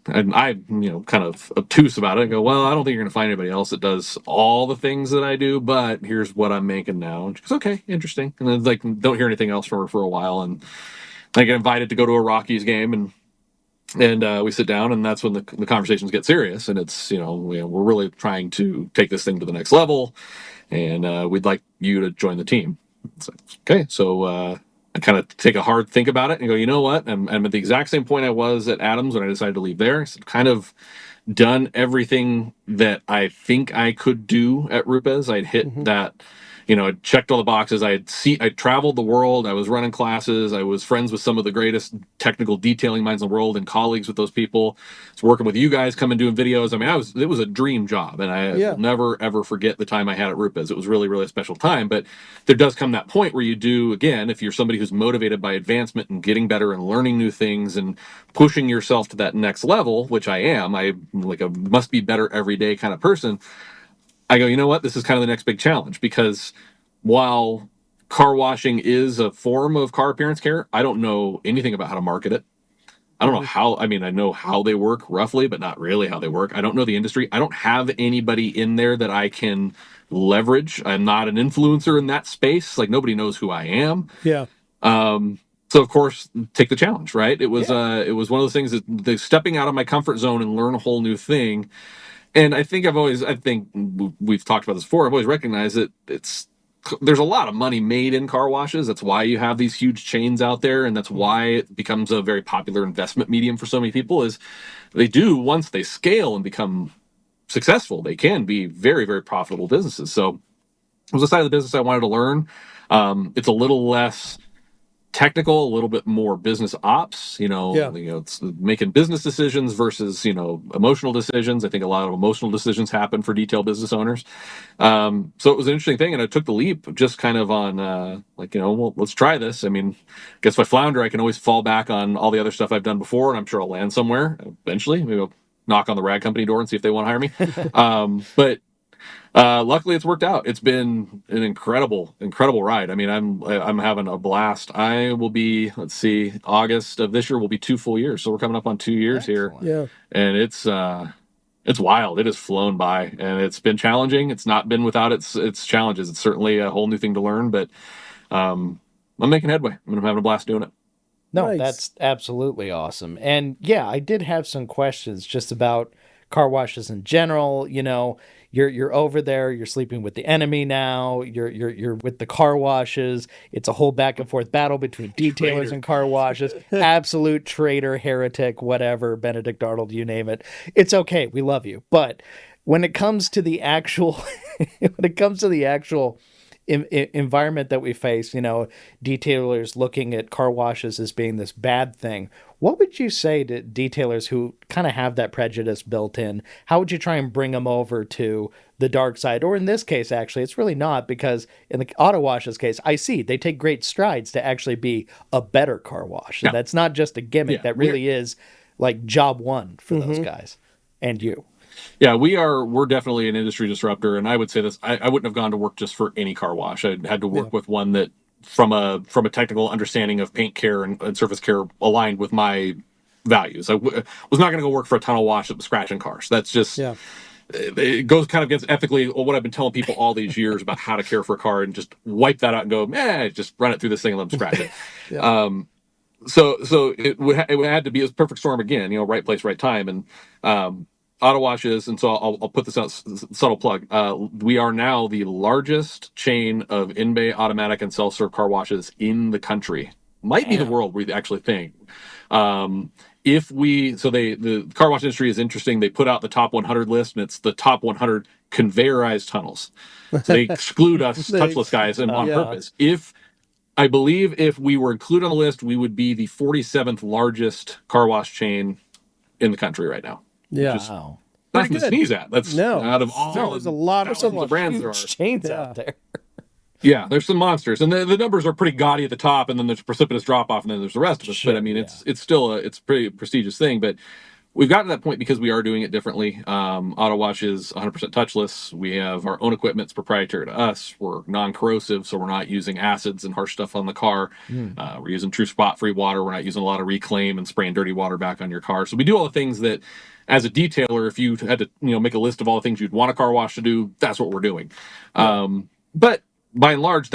and I, kind of obtuse about it. I go, well, I don't think you're going to find anybody else that does all the things that I do, but here's what I'm making now. And she goes, okay, interesting. And then, don't hear anything else from her for a while. And I get invited to go to a Rockies game, and we sit down, and that's when the conversations get serious. And it's, we're really trying to take this thing to the next level, and we'd like you to join the team. It's like, okay, so I kind of take a hard think about it and go, you know what? I'm at the exact same point I was at Adams when I decided to leave there. I said, kind of done everything that I think I could do at RUPES. I'd hit that, I'd checked all the boxes. I traveled the world. I was running classes. I was friends with some of the greatest technical detailing minds in the world and colleagues with those people. I was working with you guys, coming doing videos. I mean, it was a dream job, and I will never ever forget the time I had at RUPES. It was really, really a special time. But there does come that point where you do, again, if you're somebody who's motivated by advancement and getting better and learning new things and pushing yourself to that next level, which I am. I'm like a must be better every day kind of person. I go, you know what? This is kind of the next big challenge, because while car washing is a form of car appearance care, I don't know anything about how to market it. I don't know how, I mean, I know how they work roughly, but not really how they work. I don't know the industry. I don't have anybody in there that I can leverage. I'm not an influencer in that space. Like, nobody knows who I am. Yeah. So of course, take the challenge, right? It was one of those things that the stepping out of my comfort zone and learn a whole new thing. And I think we've talked about this before. I've always recognized that there's a lot of money made in car washes. That's why you have these huge chains out there, and that's why it becomes a very popular investment medium for so many people. Is they do, once they scale and become successful, they can be very, very profitable businesses. So it was a side of the business I wanted to learn. It's a little less technical, a little bit more business ops, it's making business decisions versus, emotional decisions. I think a lot of emotional decisions happen for detail business owners. So it was an interesting thing. And I took the leap just kind of on, well, let's try this. I mean, I guess if I flounder, I can always fall back on all the other stuff I've done before, and I'm sure I'll land somewhere eventually. Maybe I'll knock on the rag company door and see if they want to hire me. But luckily it's worked out. It's been an incredible ride. I mean, I'm having a blast. I will be, let's see, August of this year will be 2 full years. So we're coming up on 2 years here. Yeah. And it's wild. It has flown by, and it's been challenging. It's not been without its challenges. It's certainly a whole new thing to learn, but I'm making headway. I'm having a blast doing it. No, Nice. That's absolutely awesome. And yeah, I did have some questions just about car washes in general. You're over there, you're sleeping with the enemy now, you're with the car washes. It's a whole back and forth battle between detailers and car washes. Absolute traitor, heretic, whatever, Benedict Arnold, you name it. It's okay. We love you. But when it comes to the actual environment that we face, detailers looking at car washes as being this bad thing, what would you say to detailers who kind of have that prejudice built in? How would you try and bring them over to the dark side? Or in this case, actually, it's really not, because in the Autowash's case, I see they take great strides to actually be a better car wash. And that's not just a gimmick. That really is like job one for those guys and you. Yeah, we're definitely an industry disruptor, and I would say this: I wouldn't have gone to work just for any car wash. I had to work with one that, from a technical understanding of paint care and surface care, aligned with my values. I was not going to go work for a tunnel wash that was scratching cars. That's just it goes kind of against ethically what I've been telling people all these years about how to care for a car, and just wipe that out and go, just run it through this thing and let them scratch it. So it would have to be a perfect storm again. Right place, right time, and Autowash is, and so I'll put this out, subtle plug. We are now the largest chain of in-bay automatic and self-serve car washes in the country. Might be the world, we actually think. The car wash industry is interesting. They put out the top 100 list, and it's the top 100 conveyorized tunnels. So they exclude us touchless guys on purpose. I believe if we were included on the list, we would be the 47th largest car wash chain in the country right now. Yeah. Wow. Nothing to sneeze at. That's out of all there's a lot of brands there are. Chains out there. Yeah, there's some monsters, and the numbers are pretty gaudy at the top, and then there's a precipitous drop off, and then there's the rest of us. But I mean, it's still a pretty prestigious thing. But we've gotten to that point because we are doing it differently. Autowash is 100% touchless. We have our own equipment; it's proprietary to us. We're non-corrosive, so we're not using acids and harsh stuff on the car. We're using true spot-free water. We're not using a lot of reclaim and spraying dirty water back on your car. So we do all the things that, as a detailer, if you had to make a list of all the things you'd want a car wash to do, that's what we're doing. But by and large,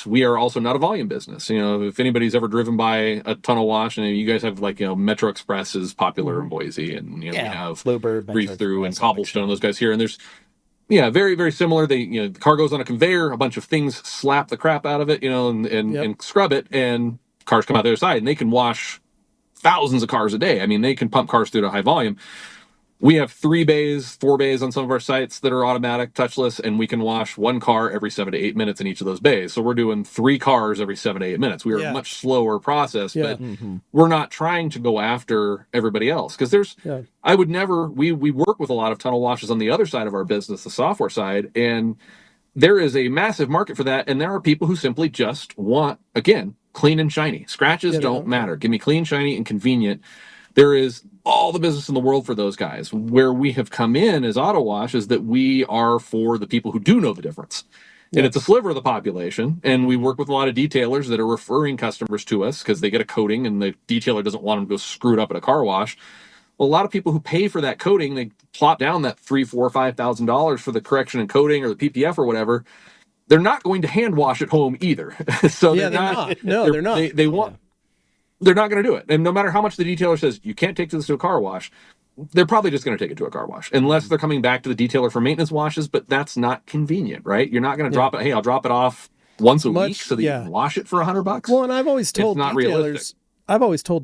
we are also not a volume business. If anybody's ever driven by a tunnel wash, and you guys have Metro Express is popular in Boise, and we have Bluebird, Breathe Through and Cobblestone, those guys here, and there's Yeah, very, very similar. The car goes on a conveyor, a bunch of things slap the crap out of it, and scrub it, and cars come out the other side, and they can wash thousands of cars a day. I mean, they can pump cars through to high volume. We have 3 bays, 4 bays on some of our sites that are automatic, touchless, and we can wash 1 car every 7 to 8 minutes in each of those bays. So we're doing 3 cars every 7 to 8 minutes. We are a much slower process, but we're not trying to go after everybody else, because I would never. We work with a lot of tunnel washes on the other side of our business, the software side, and there is a massive market for that. And there are people who simply just want, again, clean and shiny. Scratches don't matter. Give me clean, shiny, and convenient. There is all the business in the world for those guys. Where we have come in as Autowash is that we are for the people who do know the difference. And it's a sliver of the population. And we work with a lot of detailers that are referring customers to us because they get a coating and the detailer doesn't want them to go screwed up at a car wash. Well, a lot of people who pay for that coating, they plop down that $3,000, $4,000, $5,000 for the correction and coating or the PPF or whatever. They're not going to hand wash at home either. So they're not. No, they're not. They want. They're not going to do it. And no matter how much the detailer says, you can't take this to a car wash, they're probably just going to take it to a car wash, unless they're coming back to the detailer for maintenance washes, but that's not convenient, right? You're not going to drop it. Hey, I'll drop it off once a week so that you can wash it for $100. Well, and I've always told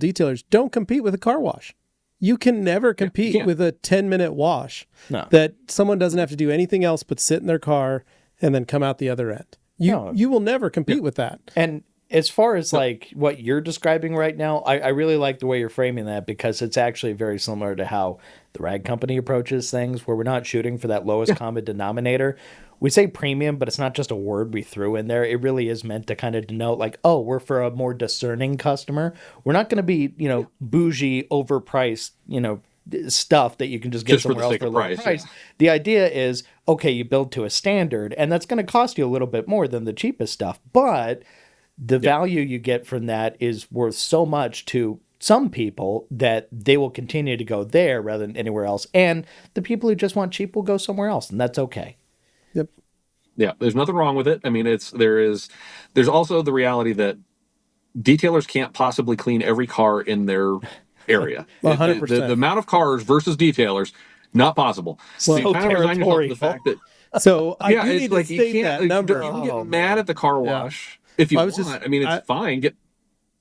detailers, don't compete with a car wash. You can never compete with a 10-minute wash that someone doesn't have to do anything else but sit in their car and then come out the other end. You will never compete with that. And as far as like what you're describing right now, I really like the way you're framing that, because it's actually very similar to how the rag company approaches things, where we're not shooting for that lowest common denominator. We say premium, but it's not just a word we threw in there. It really is meant to kind of denote like, oh, we're for a more discerning customer. We're not going to be, bougie, overpriced, stuff that you can just get somewhere else for a low price. Yeah. The idea is, okay, you build to a standard, and that's going to cost you a little bit more than the cheapest stuff, but the value you get from that is worth so much to some people that they will continue to go there rather than anywhere else. And the people who just want cheap will go somewhere else, and that's okay. Yep. Yeah, there's nothing wrong with it. I mean, there's also the reality that detailers can't possibly clean every car in their area. 100%. The amount of cars versus detailers, not possible. So you kind of resign yourself to the fact that. So I do need to state that number. You can get mad at the car wash. If you want, it's fine.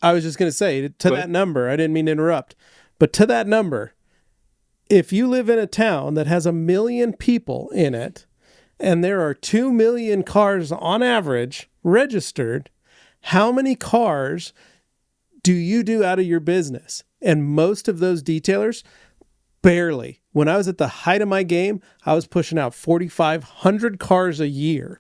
I was just going to say, to that number, I didn't mean to interrupt, but to that number, if you live in a town that has 1 million people in it, and there are 2 million cars on average registered, how many cars do you do out of your business? And most of those detailers, barely. When I was at the height of my game, I was pushing out 4,500 cars a year.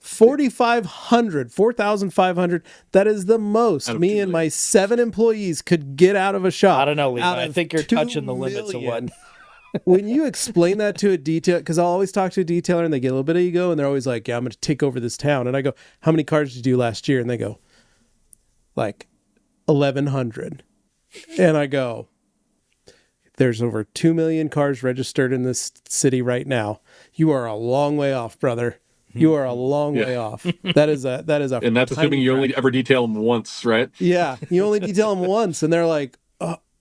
4,500. That is the most me and my 7 employees could get out of a shop. I don't know, Levi. I think you're touching the limits of what. When you explain that to a detailer, because I'll always talk to a detailer and they get a little bit of ego and they're always like, yeah, I'm going to take over this town. And I go, how many cars did you do last year? And they go, like 1,100. And I go, there's over 2 million cars registered in this city right now. You are a long way off, brother. You are a long way off. That is a and that's assuming you only ever detail them once, right? Yeah, you only detail them once, and they're like,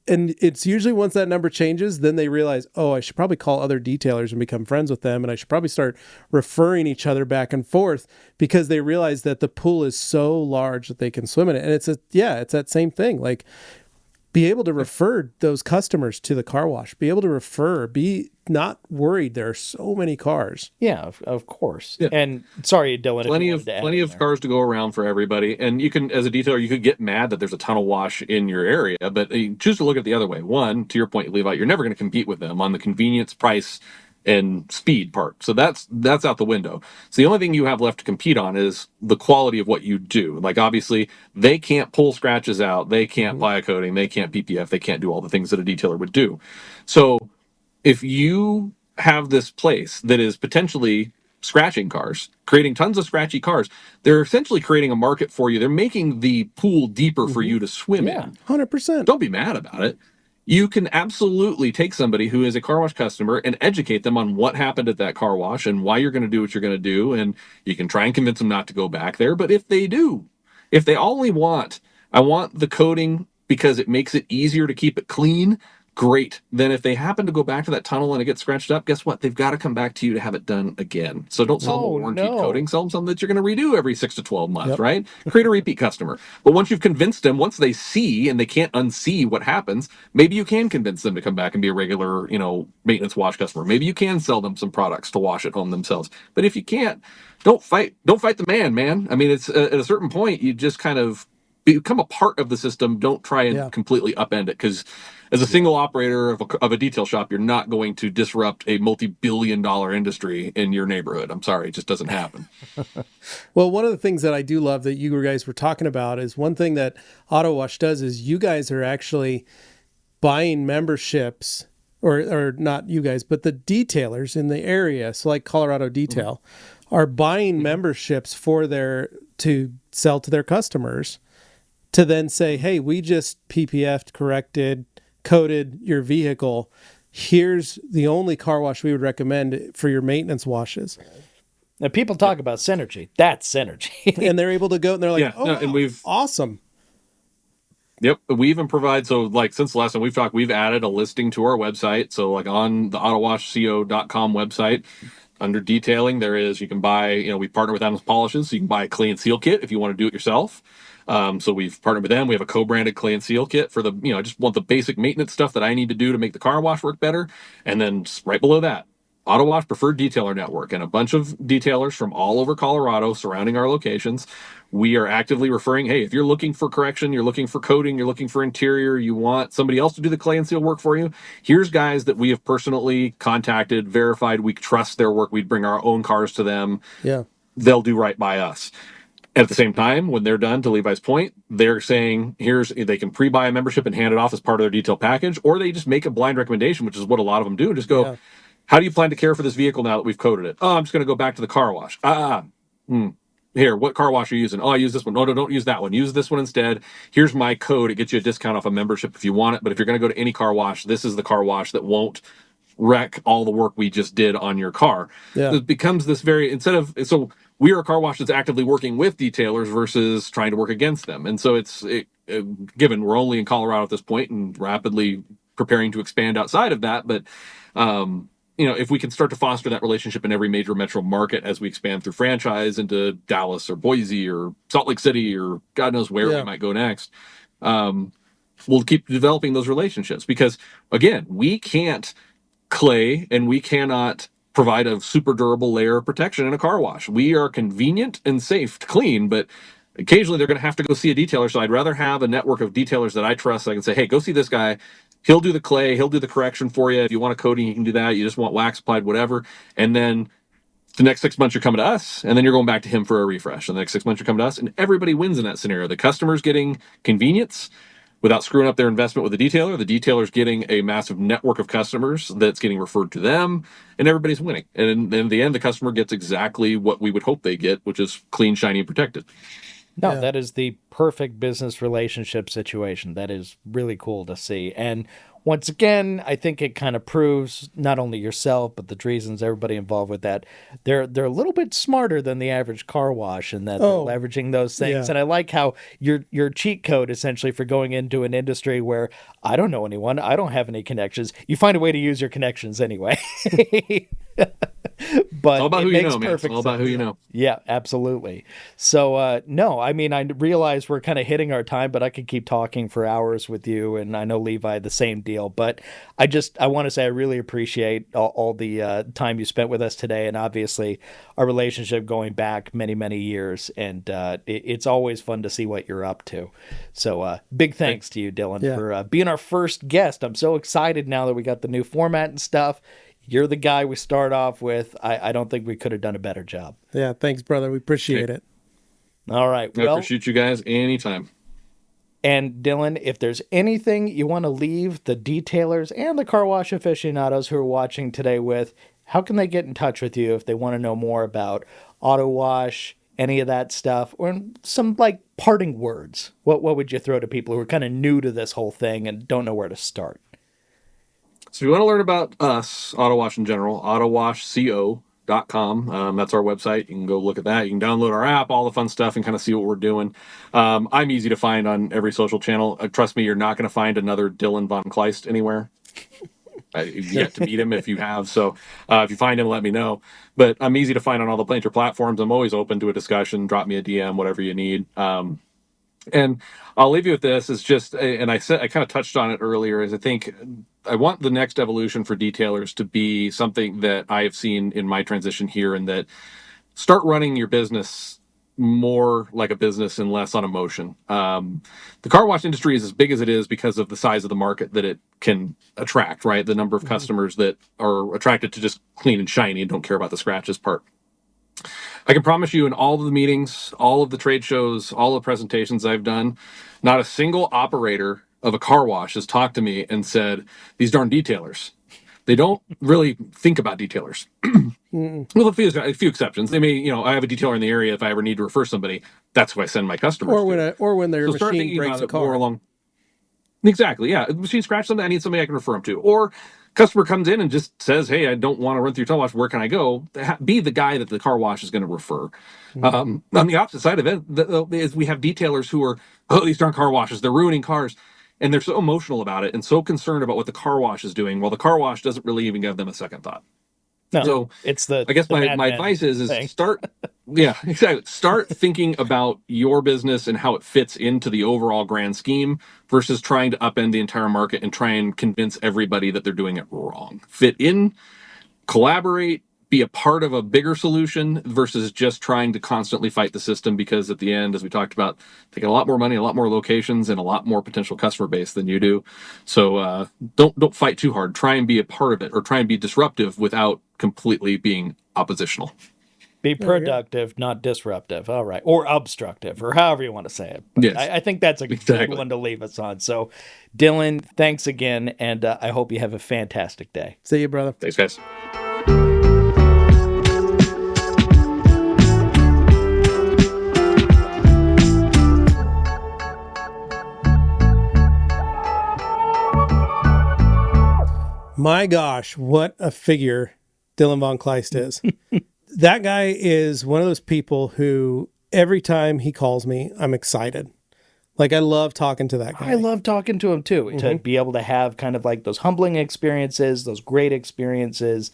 and it's usually once that number changes, then they realize, oh, I should probably call other detailers and become friends with them, and I should probably start referring each other back and forth, because they realize that the pool is so large that they can swim in it. And it's that same thing, like. Be able to refer those customers to the car wash. Be able to be not worried. There are so many cars. Yeah, of course. Yeah. And sorry, Dylan. Plenty of cars to go around for everybody. And you can, as a detailer, you could get mad that there's a tunnel wash in your area, but you choose to look at it the other way. One, to your point, Levi, you're never going to compete with them on the convenience, price, and speed part. So that's out the window. So the only thing you have left to compete on is the quality of what you do. Like, obviously, they can't pull scratches out. They can't buy a coating. They can't PPF. They can't do all the things that a detailer would do. So if you have this place that is potentially scratching cars, creating tons of scratchy cars, they're essentially creating a market for you. They're making the pool deeper for you to swim in. 100%. Don't be mad about it. You can absolutely take somebody who is a car wash customer and educate them on what happened at that car wash and why you're going to do what you're going to do. And you can try and convince them not to go back there. But if they only want, I want the coating because it makes it easier to keep it clean, great. Then if they happen to go back to that tunnel and it gets scratched up, guess what? They've got to come back to you to have it done again. So don't sell them a warranted coating. Sell them something that you're going to redo every 6 to 12 months, right? Create a repeat customer. But once you've convinced them, once they see and they can't unsee what happens, maybe you can convince them to come back and be a regular, maintenance wash customer. Maybe you can sell them some products to wash at home themselves. But if you can't, don't fight the man. I mean, it's at a certain point, you just kind of become a part of the system. Don't try and completely upend it, because as a single operator of a detail shop, you're not going to disrupt a multi-billion-dollar industry in your neighborhood. I'm sorry, it just doesn't happen. Well, one of the things that I do love that you guys were talking about is one thing that Autowash does is you guys are actually buying memberships, or not you guys, but the detailers in the area, so like Colorado Detail, are buying memberships to sell to their customers, to then say, hey, we just PPF'd, corrected, coated your vehicle. Here's the only car wash we would recommend for your maintenance washes. Now, people talk about synergy. That's synergy. And they're able to go, and they're like, and awesome. Yep. We even provide, since the last time we've talked, we've added a listing to our website. So like on the autowashco.com website, under detailing, you can buy, we partner with RUPES Polishers, so you can buy a clay and seal kit if you want to do it yourself. So we've partnered with them. We have a co-branded clay and seal kit for I just want the basic maintenance stuff that I need to do to make the car wash work better. And then right below that, Autowash Preferred Detailer Network, and a bunch of detailers from all over Colorado surrounding our locations. We are actively referring, hey, if you're looking for correction, you're looking for coating, you're looking for interior, you want somebody else to do the clay and seal work for you, here's guys that we have personally contacted, verified, we trust their work, we'd bring our own cars to them. Yeah. They'll do right by us. At the same time, when they're done, to Levi's point, they're saying they can pre-buy a membership and hand it off as part of their detail package, or they just make a blind recommendation, which is what a lot of them do, and just go, how do you plan to care for this vehicle now that we've coated it? Oh, I'm just going to go back to the car wash. Here, what car wash are you using? Oh, I use this one. No, don't use that one. Use this one instead. Here's my code. It gets you a discount off a membership if you want it. But if you're going to go to any car wash, this is the car wash that won't wreck all the work we just did on your car. Yeah. It becomes this so we are a car wash that's actively working with detailers versus trying to work against them. And so given we're only in Colorado at this point and rapidly preparing to expand outside of that, but if we can start to foster that relationship in every major metro market as we expand through franchise into Dallas or Boise or Salt Lake City or God knows where we might go next, we'll keep developing those relationships, because again, we can't clay and we cannot provide a super durable layer of protection in a car wash. We are convenient and safe to clean, but occasionally they're going to have to go see a detailer. So I'd rather have a network of detailers that I trust. So I can say, hey, go see this guy. He'll do the clay. He'll do the correction for you. If you want a coating, you can do that. You just want wax applied, whatever. And then the next 6 months, you're coming to us, and then you're going back to him for a refresh. And the next 6 months, you're coming to us, and everybody wins in that scenario. The customer's getting convenience without screwing up their investment with the detailer. The detailer's getting a massive network of customers that's getting referred to them, and everybody's winning. And in the end, the customer gets exactly what we would hope they get, which is clean, shiny, and protected. No, that is the perfect business relationship situation. That is really cool to see. And once again, I think it kind of proves not only yourself, but the Dreesens, everybody involved with that, they're a little bit smarter than the average car wash, and that they're leveraging those things. Yeah. And I like how your cheat code essentially for going into an industry where I don't know anyone, I don't have any connections. You find a way to use your connections anyway. But it's all about who you know, man. It's all about who you know. Yeah, absolutely. So, no, I mean, I realize we're kind of hitting our time, but I could keep talking for hours with you, and I know Levi, the same deal. But I want to say I really appreciate all the time you spent with us today, and obviously our relationship going back many, many years, and it's always fun to see what you're up to. So, big thanks to you, Dylan, for being our first guest. I'm so excited now that we got the new format and stuff. You're the guy we start off with. I don't think we could have done a better job. Yeah, thanks, brother. We appreciate it. All right. I appreciate you guys anytime. And Dylan, if there's anything you want to leave the detailers and the car wash aficionados who are watching today with, how can they get in touch with you if they want to know more about Autowash, any of that stuff, or some parting words? What would you throw to people who are kind of new to this whole thing and don't know where to start? So if you want to learn about us, Autowash in general, autowashco.com. That's our website. You can go look at that. You can download our app, all the fun stuff, and kind of see what we're doing. I'm easy to find on every social channel. Trust me, you're not going to find another Dylan von Kleist anywhere. I've yet to meet him. If you have, so if you find him, let me know. But I'm easy to find on all the major platforms. I'm always open to a discussion. Drop me a DM, whatever you need. And I'll leave you with this. Is just, and I kind of touched on it earlier. Is I think I want the next evolution for detailers to be something that I have seen in my transition here, and that start running your business more like a business and less on emotion. The car wash industry is as big as it is because of the size of the market that it can attract, right? The number of customers that are attracted to just clean and shiny and don't care about the scratches part. I can promise you, in all of the meetings, all of the trade shows, all the presentations I've done, not a single operator of a car wash has talked to me and said, these darn detailers. They don't really think about detailers. Well, a few exceptions. They may, I have a detailer in the area. If I ever need to refer somebody, that's who I send my customers to. Or when their So machine breaks a car. more along. Exactly, yeah. Machine scratched something, I need somebody I can refer them to. Or customer comes in and just says, hey, I don't want to run through your car wash. Where can I go? Be the guy that the car wash is going to refer. On the opposite side of it, is we have detailers who are, these darn car washes, they're ruining cars. And they're so emotional about it and so concerned about what the car wash is doing, while the car wash doesn't really even give them a second thought. No, so it's I guess my advice is start, exactly. Start thinking about your business and how it fits into the overall grand scheme versus trying to upend the entire market and try and convince everybody that they're doing it wrong. Fit in, collaborate, be a part of a bigger solution versus just trying to constantly fight the system, because at the end, as we talked about, they get a lot more money, a lot more locations, and a lot more potential customer base than you do. So don't fight too hard. Try and be a part of it, or try and be disruptive without completely being oppositional. Be productive, not disruptive. All right. Or obstructive, or however you want to say it. But yes. I think that's a good one to leave us on. So, Dylan, thanks again, and I hope you have a fantastic day. See you, brother. Thanks, guys. My gosh, what a figure Dylan von Kleist is. That guy is one of those people who every time he calls me, I'm excited. Like, I love talking to that guy. I love talking to him too, to be able to have kind of like those humbling experiences, those great experiences,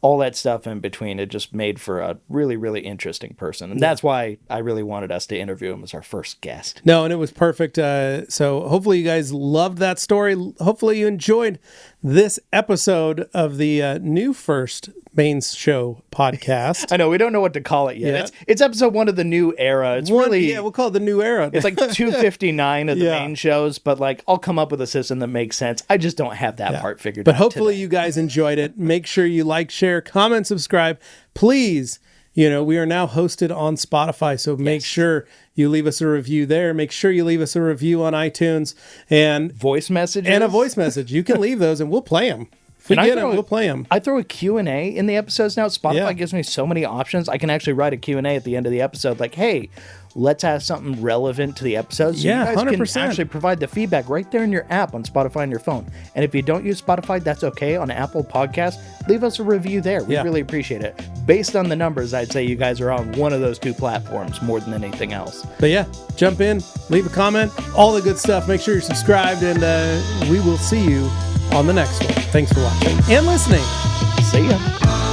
all that stuff in between. It just made for a really, really interesting person. And that's why I really wanted us to interview him as our first guest. No, and it was perfect. So hopefully you guys loved that story. Hopefully you enjoyed this episode of the new First Mains Show podcast. I know, we don't know what to call it yet. Yeah. It's episode 1 of the new era. It's really... Yeah, we'll call it the new era. It's like 259 of the main shows, but like, I'll come up with a system that makes sense. I just don't have that part figured out. But hopefully you guys enjoyed it. Make sure you like, share, comment, subscribe. Please, we are now hosted on Spotify, so make sure you leave us a review there. Make sure you leave us a review on iTunes. And voice messages. And a voice message. You can leave those and we'll play them. If we get them, we'll play them. I throw a Q&A in the episodes now. Spotify gives me so many options. I can actually write a Q&A at the end of the episode like, hey, let's have something relevant to the episode. So you guys 100%. Can actually provide the feedback right there in your app on Spotify on your phone. And if you don't use Spotify, that's okay. On Apple Podcasts, leave us a review there. We really appreciate it. Based on the numbers, I'd say you guys are on one of those 2 platforms more than anything else. But jump in, leave a comment, all the good stuff. Make sure you're subscribed, and we will see you on the next one. Thanks for watching and listening. See ya.